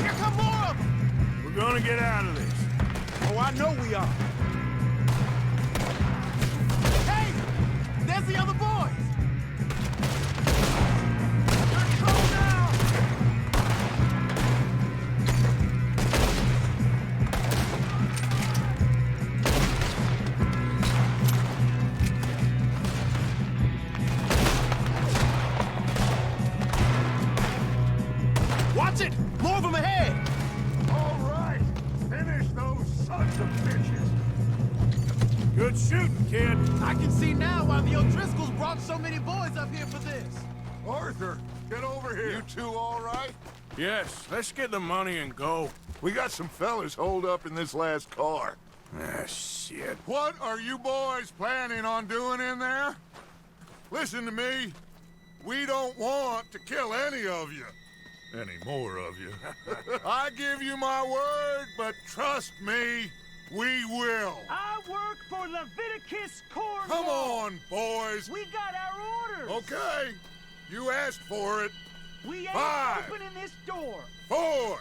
Here come more of them. We're gonna get out of this. Oh, I know we are. Hey, there's the other boys. You're in trouble now. Watch it! More of them ahead! All right, finish those sons of bitches. Good shooting, kid. I can see now why the O'Driscolls brought so many boys up here for this. Arthur, get over here. You two all right? Yes, let's get the money and go. We got some fellas holed up in this last car. Ah, shit. What are you boys planning on doing in there? listen to me. We don't want to kill any of you. Any more of you. I give you my word, but trust me, we will. I work for Leviticus Cornwall. Come on, boys. We got our orders. Okay, you asked for it. We ain't 5, opening this door. 4,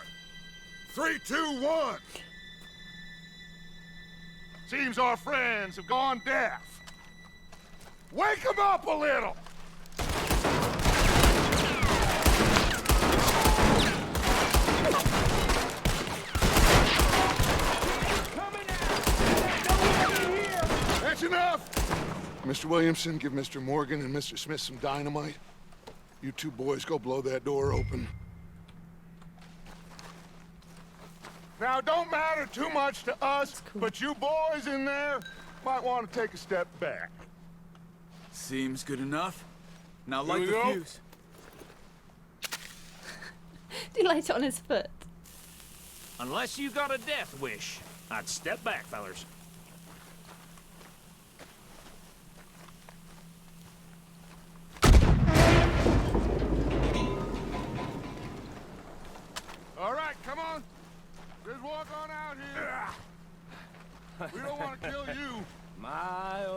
3, 2, 1. Seems our friends have gone deaf. Wake them up a little. That's enough! Mr. Williamson, give Mr. Morgan and Mr. Smith some dynamite. You two boys go blow that door open. Now, it don't matter too much to us, but you boys in there might want to take a step back. Seems good enough. Now Here light we the go. fuse. Do you light it on his foot? Unless you got a death wish, I'd step back, fellers. All right, come on. Just walk on out here. We don't want to kill you.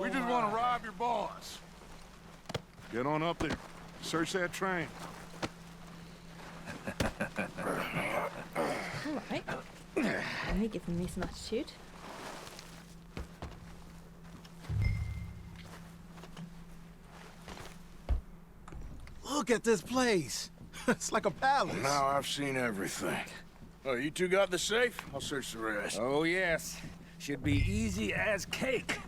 We just want to rob your boss. Get on up there. Search that train. Alright. Only giving me some attitude. Look at this place. It's like a palace. Now I've seen everything. Oh, you two got the safe? I'll search the rest. Oh, yes. Should be easy as cake.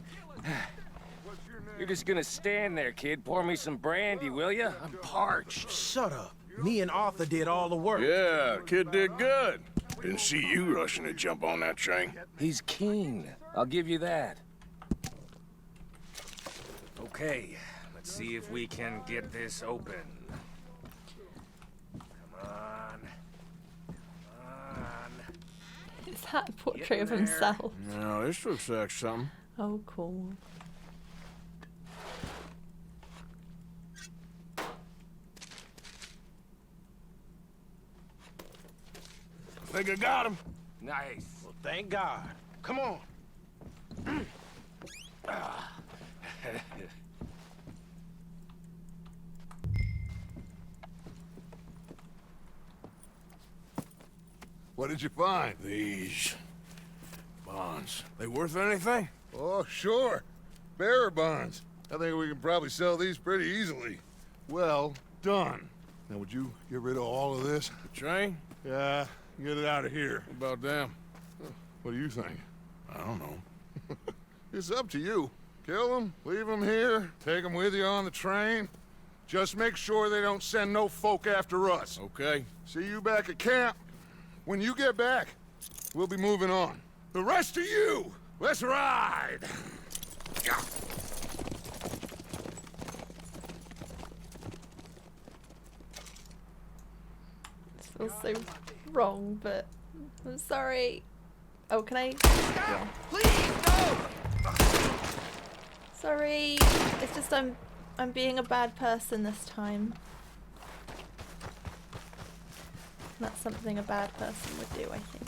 You're just gonna stand there, kid. Pour me some brandy, will ya? I'm parched. Shut up. Me and Arthur did all the work. Yeah, kid did good. Didn't see you rushing to jump on that train. He's keen. I'll give you that. Okay, let's see if we can get this open. Come on. Come on. Is that a portrait of himself? No, this looks like something. Oh, cool. I think I got him. Nice. Well, thank God. Come on. What did you find? These bonds. They worth anything? Oh, sure. Bearer bonds. I think we can probably sell these pretty easily. Well done. Now, would you get rid of all of this? The train? Yeah, get it out of here. What about them? What do you think? I don't know. It's up to you. Kill them, leave them here, take them with you on the train. Just make sure they don't send no folk after us. Okay. See you back at camp. When you get back, we'll be moving on. The rest of you, let's ride! Feels so wrong, but I'm sorry. Oh, can I? Yeah. Please, no! Sorry. It's just I'm being a bad person this time. That's something a bad person would do, I think.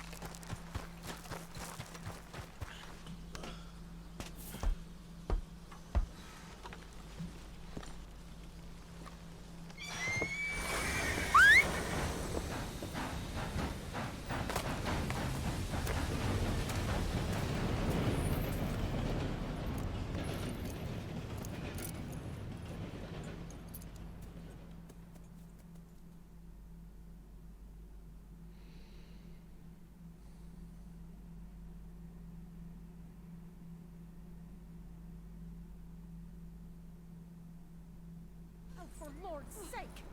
For Lord's sake,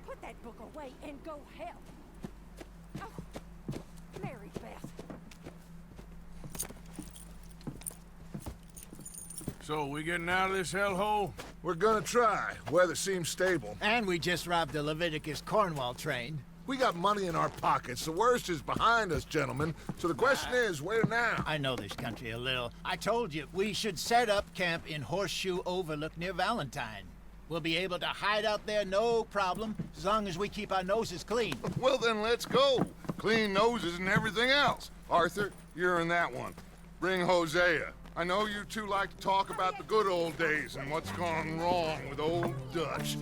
put that book away and go help. Oh, Mary Beth. So, we getting out of this hellhole? We're gonna try. Weather seems stable. And we just robbed the Leviticus Cornwall train. We got money in our pockets. The worst is behind us, gentlemen. So the question is, where now? I know this country a little. I told you, we should set up camp in Horseshoe Overlook near Valentine. We'll be able to hide out there no problem, as long as we keep our noses clean. Well, then let's go. Clean noses and everything else. Arthur, you're in that one. Bring Hosea. I know you two like to talk about the good old days and what's gone wrong with old Dutch.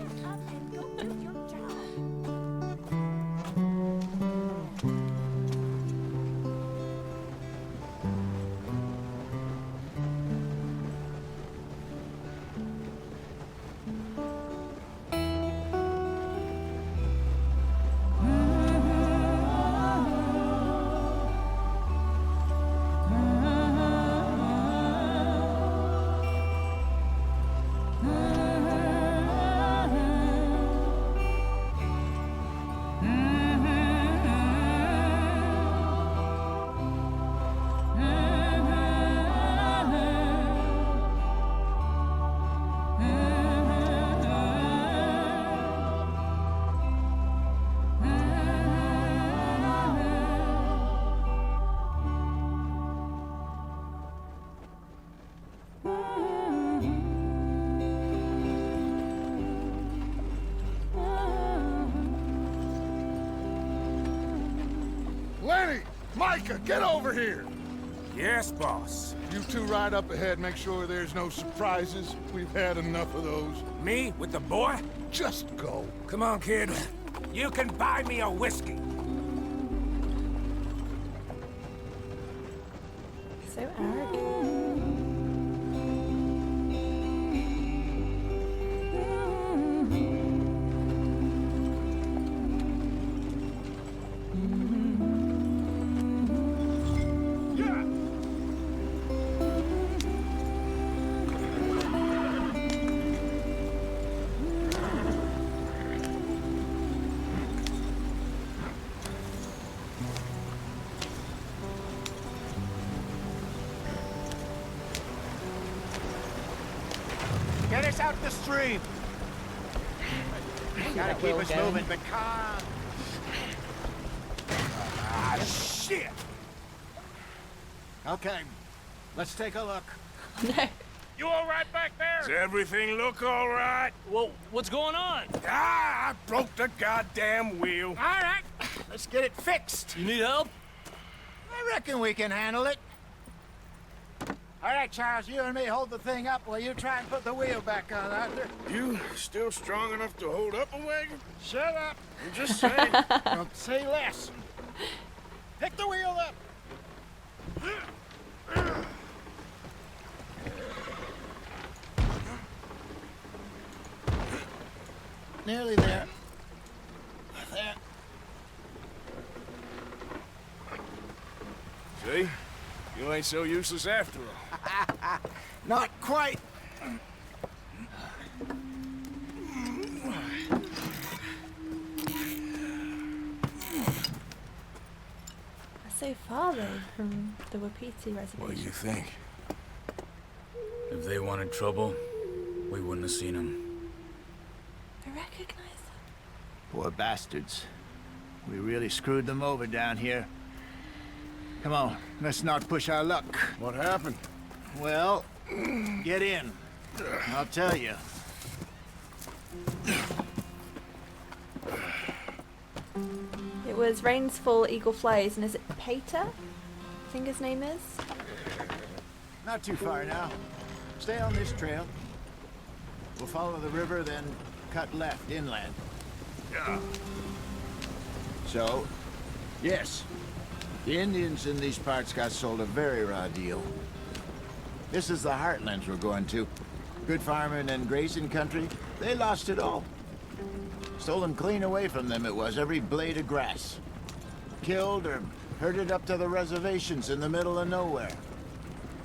Micah, get over here! Yes, boss. You two ride up ahead, make sure there's no surprises. We've had enough of those. Me? With the boy? Just go. Come on, kid. You can buy me a whiskey. So arrogant. Get us out the stream. Gotta keep us moving, but calm. Ah, shit! Okay, let's take a look. No. You all right back there? Does everything look all right? Well, what's going on? Ah, I broke the goddamn wheel. All right, let's get it fixed. You need help? I reckon we can handle it. All right, Charles, you and me hold the thing up while you try and put the wheel back on, Arthur. You still strong enough to hold up a wagon? Shut up. I'm just saying. Don't say less. Pick the wheel up. Nearly there. There. See? You ain't so useless after all. Not quite. So far, though, from the Wapiti reservation. What do you think? If they wanted trouble, we wouldn't have seen them. I recognize them. Poor bastards. We really screwed them over down here. Come on, let's not push our luck. What happened? Well, get in. I'll tell you. It was Rains Fall, Eagle Flies, and is it Pater? I think his name is. Not too far now. Stay on this trail. We'll follow the river, then cut left inland. Yeah. So, yes, the Indians in these parts got sold a very raw deal. This is the heartlands we're going to. Good farming and grazing country. They lost it all. Stolen clean away from them it was, every blade of grass. Killed or herded up to the reservations in the middle of nowhere.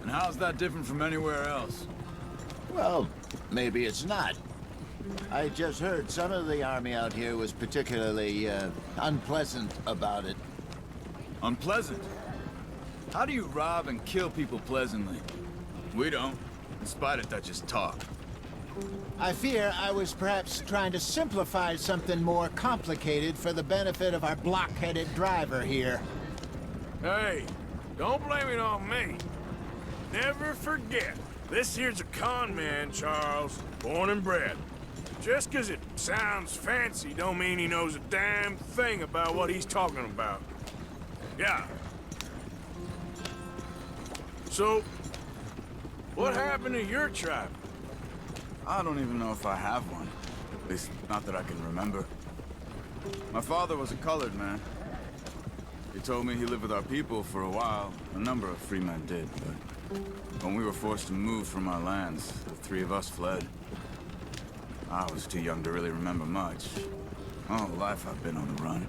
And how's that different from anywhere else? Well, maybe it's not. I just heard some of the army out here was particularly, unpleasant about it. Unpleasant? How do you rob and kill people pleasantly? We don't, in spite of Dutch's talk. I fear I was perhaps trying to simplify something more complicated for the benefit of our block-headed driver here. Hey, don't blame it on me. Never forget, this here's a con man, Charles, born and bred. Just 'cause it sounds fancy don't mean he knows a damn thing about what he's talking about. Yeah. So, what happened to your tribe? I don't even know if I have one. At least, not that I can remember. My father was a colored man. He told me he lived with our people for a while. A number of free men did, but when we were forced to move from our lands, the three of us fled. I was too young to really remember much. All life I've been on the run.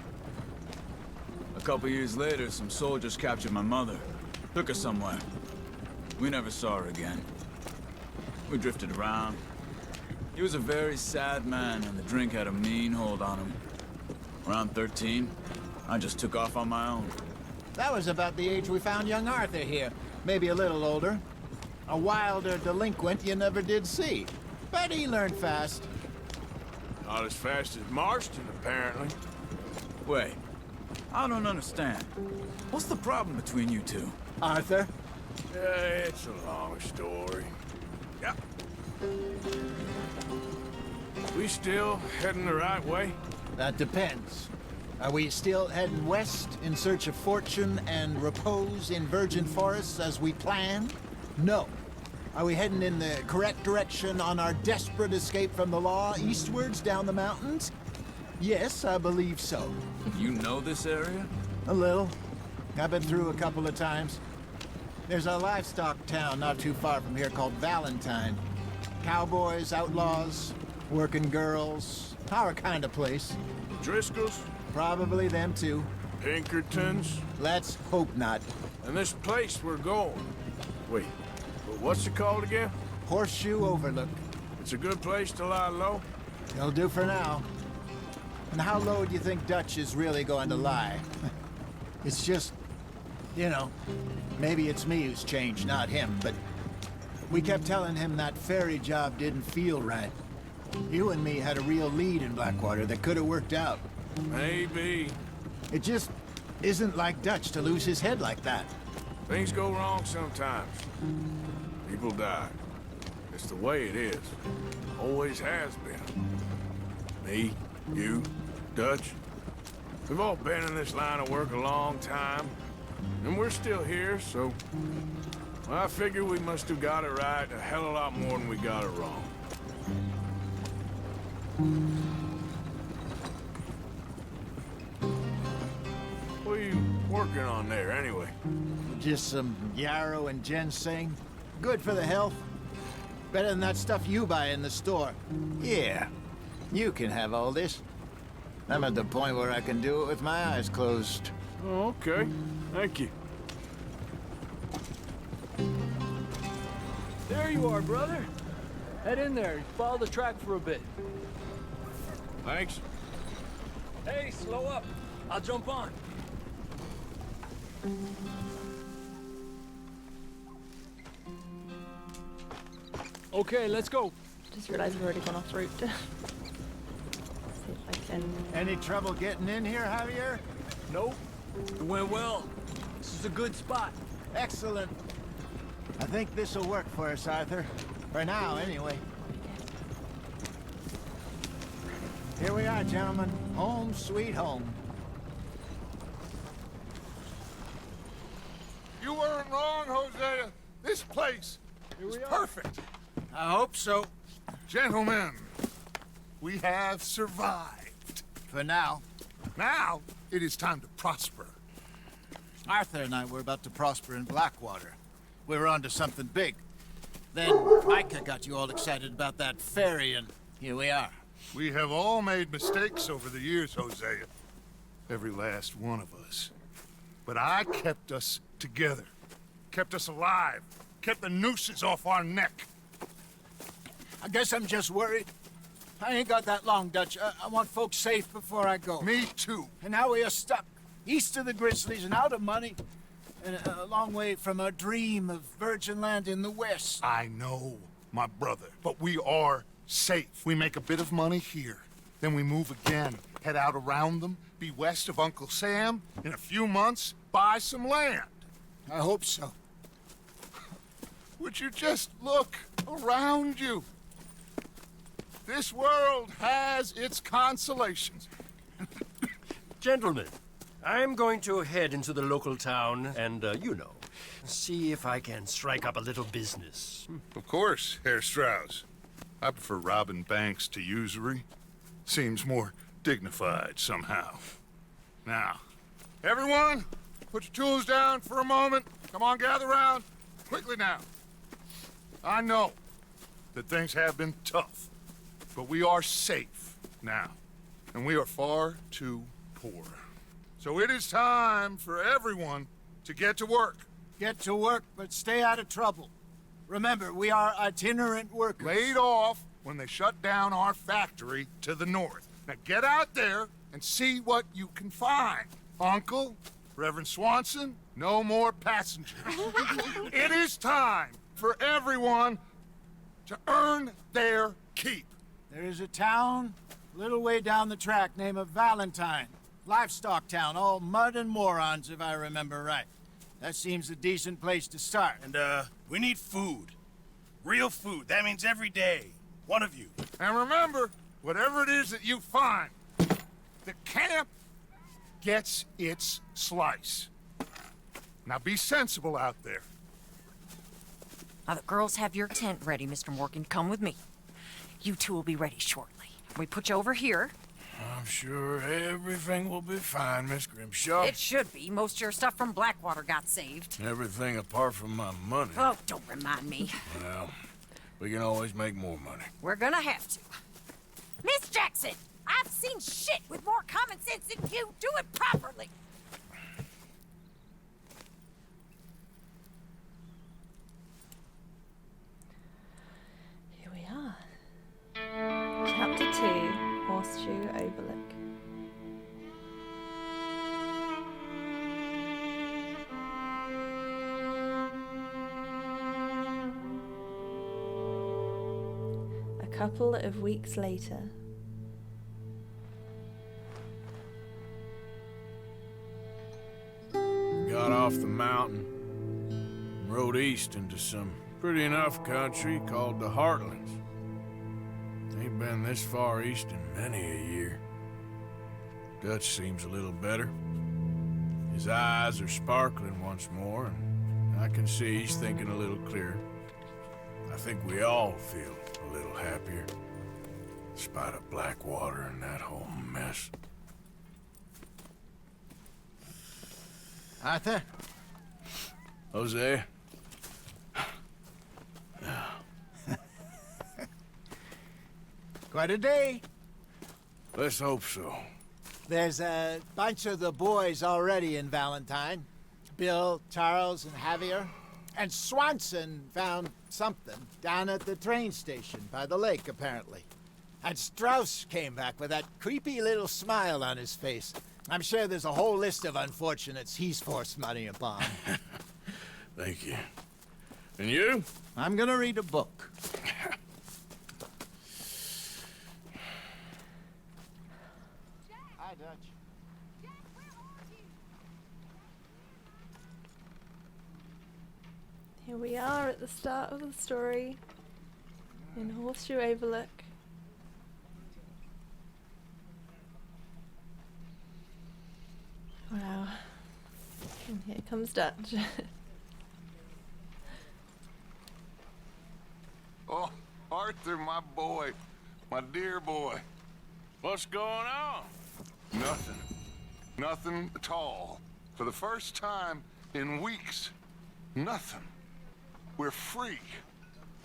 A couple years later, some soldiers captured my mother. Took her somewhere. We never saw her again. We drifted around. He was a very sad man, and the drink had a mean hold on him. Around 13, I just took off on my own. That was about the age we found young Arthur here. Maybe a little older. A wilder delinquent you never did see. But he learned fast. Not as fast as Marston, apparently. Wait, I don't understand. What's the problem between you two? Arthur? It's a long story. Yeah. We still heading the right way? That depends. Are we still heading west in search of fortune and repose in virgin forests as we planned? No. Are we heading in the correct direction on our desperate escape from the law eastwards down the mountains? Yes, I believe so. You know this area? A little. I've been through a couple of times. There's a livestock town not too far from here called Valentine. Cowboys, outlaws, working girls, our kind of place. Driscolls? Probably them too. Pinkertons? Let's hope not. And this place we're going. Wait, what's it called again? Horseshoe Overlook. It's a good place to lie low? It'll do for now. And how low do you think Dutch is really going to lie? It's just, you know, maybe it's me who's changed, not him, but we kept telling him that ferry job didn't feel right. You and me had a real lead in Blackwater that could have worked out. Maybe. It just isn't like Dutch to lose his head like that. Things go wrong sometimes. People die. It's the way it is. Always has been. Me, you, Dutch. We've all been in this line of work a long time. And we're still here, so... well, I figure we must have got it right a hell of a lot more than we got it wrong. What are you working on there, anyway? Just some yarrow and ginseng. Good for the health. Better than that stuff you buy in the store. Yeah, you can have all this. I'm at the point where I can do it with my eyes closed. Oh, okay. Thank you. There you are, brother. Head in there. Follow the track for a bit. Thanks. Hey, slow up. I'll jump on. Okay, let's go. Just realized we've already gone off route. See if I can... Any trouble getting in here, Javier? Nope. It went well. This is a good spot. Excellent. I think this'll work for us, Arthur. For now, anyway. Here we are, gentlemen. Home sweet home. You weren't wrong, Hosea. This place is perfect. I hope so. Gentlemen, we have survived. For now. Now, it is time to prosper. Arthur and I were about to prosper in Blackwater. We were onto something big. Then Micah got you all excited about that ferry, and here we are. We have all made mistakes over the years, Hosea. Every last one of us. But I kept us together. Kept us alive. Kept the nooses off our neck. I guess I'm just worried. I ain't got that long, Dutch. I want folks safe before I go. Me too. And now we are stuck east of the Grizzlies and out of money. And a long way from our dream of virgin land in the west. I know, my brother. But we are safe. We make a bit of money here. Then we move again. Head out around them. Be west of Uncle Sam. In a few months, buy some land. I hope so. Would you just look around you? This world has its consolations. Gentlemen, I'm going to head into the local town and, see if I can strike up a little business. Of course, Herr Strauss. I prefer robbing banks to usury. Seems more dignified somehow. Now, everyone, put your tools down for a moment. Come on, gather round. Quickly now. I know that things have been tough, but we are safe now, and we are far too poor. So it is time for everyone to get to work. Get to work, but stay out of trouble. Remember, we are itinerant workers. Laid off when they shut down our factory to the north. Now get out there and see what you can find. Uncle, Reverend Swanson, no more passengers. It is time for everyone to earn their keep. There is a town a little way down the track named Valentine. Livestock town, all mud and morons, if I remember right. That seems a decent place to start. And, we need food. Real food. That means every day. One of you. And remember, whatever it is that you find, the camp gets its slice. Now be sensible out there. Now the girls have your tent ready, Mr. Morgan. Come with me. You two will be ready shortly. We put you over here. I'm sure everything will be fine, Miss Grimshaw. It should be. Most of your stuff from Blackwater got saved. Everything apart from my money. Oh, don't remind me. Well, we can always make more money. We're gonna have to. Miss Jackson, I've seen shit with more common sense than you. Do it properly. Here we are. Chapter 2, Horseshoe Overlook. A couple of weeks later. We got off the mountain and rode east into some pretty enough country called the Heartlands. Ain't been this far east in many a year. Dutch seems a little better. His eyes are sparkling once more, and I can see he's thinking a little clearer. I think we all feel a little happier, in spite of Blackwater and that whole mess. Arthur? Jose? Quite a day. Let's hope so. There's a bunch of the boys already in Valentine. Bill, Charles, and Javier. And Swanson found something down at the train station by the lake, apparently. And Strauss came back with that creepy little smile on his face. I'm sure there's a whole list of unfortunates he's forced money upon. Thank you. And you? I'm gonna read a book. Hi, Dutch. Here we are at the start of the story in Horseshoe Overlook. Wow. And here comes Dutch. Oh, Arthur, my boy. My dear boy. What's going on? Nothing. Nothing at all. For the first time in weeks, nothing. We're free.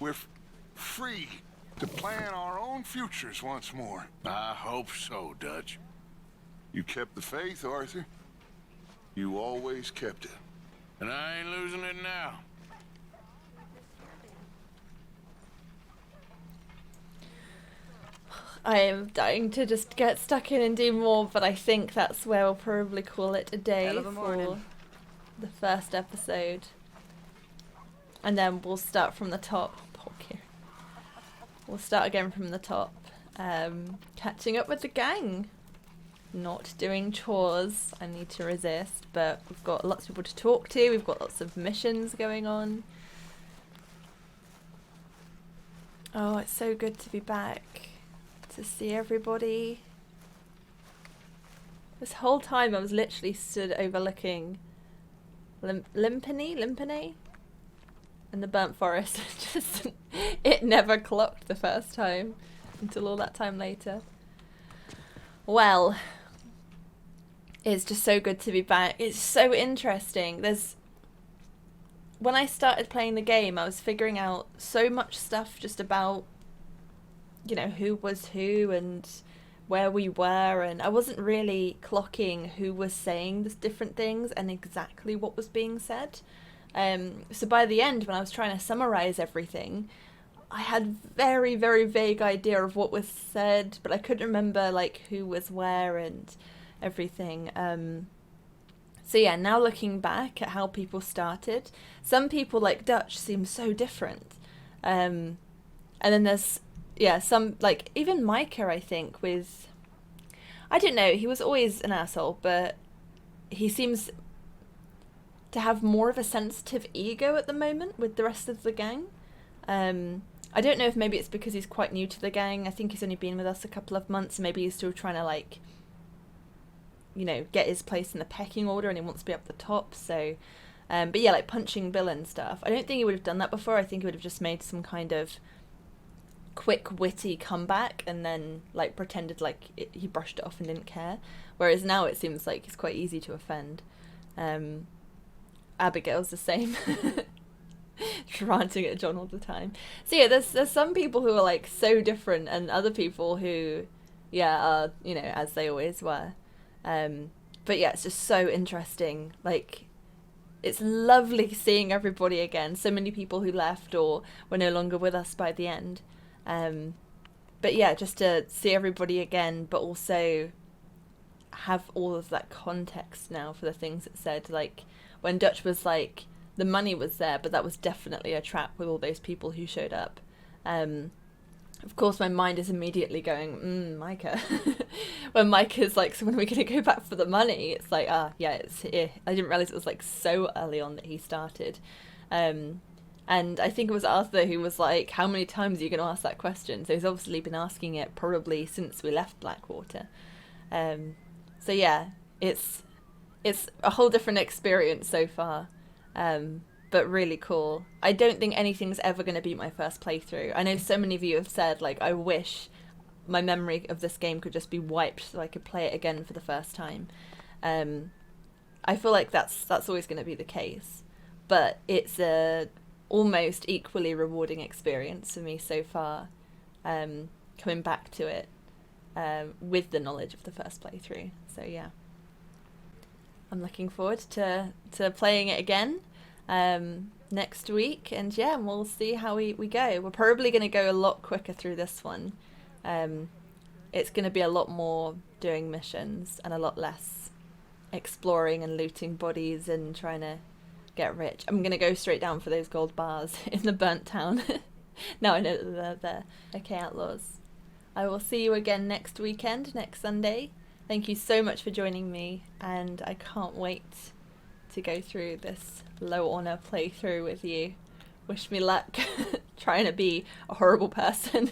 We're free to plan our own futures once more. I hope so, Dutch. You kept the faith, Arthur. You always kept it. And I ain't losing it now. I am dying to just get stuck in and do more, but I think that's where we'll probably call it a day Hell of a morning. for the first episode. And then we'll start from the top. Poor Kieran. We'll start again from the top. Catching up with the gang. Not doing chores. I need to resist, but we've got lots of people to talk to. We've got lots of missions going on. Oh, it's so good to be back. to see everybody. This whole time I was literally stood overlooking Limpany? And the burnt forest. Just, it never clocked the first time until all that time later. Well, it's just so good to be back. It's so interesting. When I started playing the game, I was figuring out so much stuff just about, you know, who was who and where we were, and I wasn't really clocking who was saying the different things and exactly what was being said. So by the end, when I was trying to summarize everything, I had very, very vague idea of what was said, but I couldn't remember like who was where and everything. So yeah, now looking back at how people started, some people like Dutch seem so different. And then there's, yeah, some, like, even Micah, I think, with, I don't know, he was always an asshole, but he seems to have more of a sensitive ego at the moment with the rest of the gang. I don't know if maybe it's because he's quite new to the gang. I think he's only been with us a couple of months, and maybe he's still trying to, like, you know, get his place in the pecking order, and he wants to be up the top, so... but yeah, like punching Bill and stuff. I don't think he would have done that before. I think he would have just made some kind of quick, witty comeback and then, like, pretended like he brushed it off and didn't care. Whereas now it seems like it's quite easy to offend. Abigail's the same. Ranting at John all the time. So yeah, there's some people who are, like, so different, and other people who, yeah, are, you know, as they always were. But yeah, it's just so interesting. Like, it's lovely seeing everybody again. So many people who left or were no longer with us by the end. But yeah, just to see everybody again, but also have all of that context now for the things it said. Like, when Dutch was like, the money was there, but that was definitely a trap with all those people who showed up. Of course, my mind is immediately going, Micah. When Micah's like, so when are we going to go back for the money? It's like, yeah, it's here. I didn't realise it was, like, so early on that he started. And I think it was Arthur who was like, how many times are you going to ask that question? So he's obviously been asking it probably since we left Blackwater. So yeah, it's a whole different experience so far. But really cool. I don't think anything's ever going to beat my first playthrough. I know so many of you have said, like, I wish my memory of this game could just be wiped so I could play it again for the first time. I feel like that's always going to be the case. But it's a almost equally rewarding experience for me so far, coming back to it with the knowledge of the first playthrough. So yeah. I'm looking forward to playing it again next week, and yeah, we'll see how we go. We're probably going to go a lot quicker through this one. It's going to be a lot more doing missions and a lot less exploring and looting bodies and trying to get rich. I'm going to go straight down for those gold bars in the burnt town. Now I know that they're there. Okay, Outlaws. I will see you again next weekend, next Sunday. Thank you so much for joining me, and I can't wait to go through this Low Honour playthrough with you. Wish me luck trying to be a horrible person.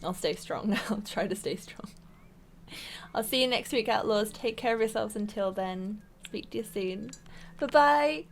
I'll stay strong. I'll try to stay strong. I'll see you next week, Outlaws. Take care of yourselves until then. Speak to you soon. Bye-bye.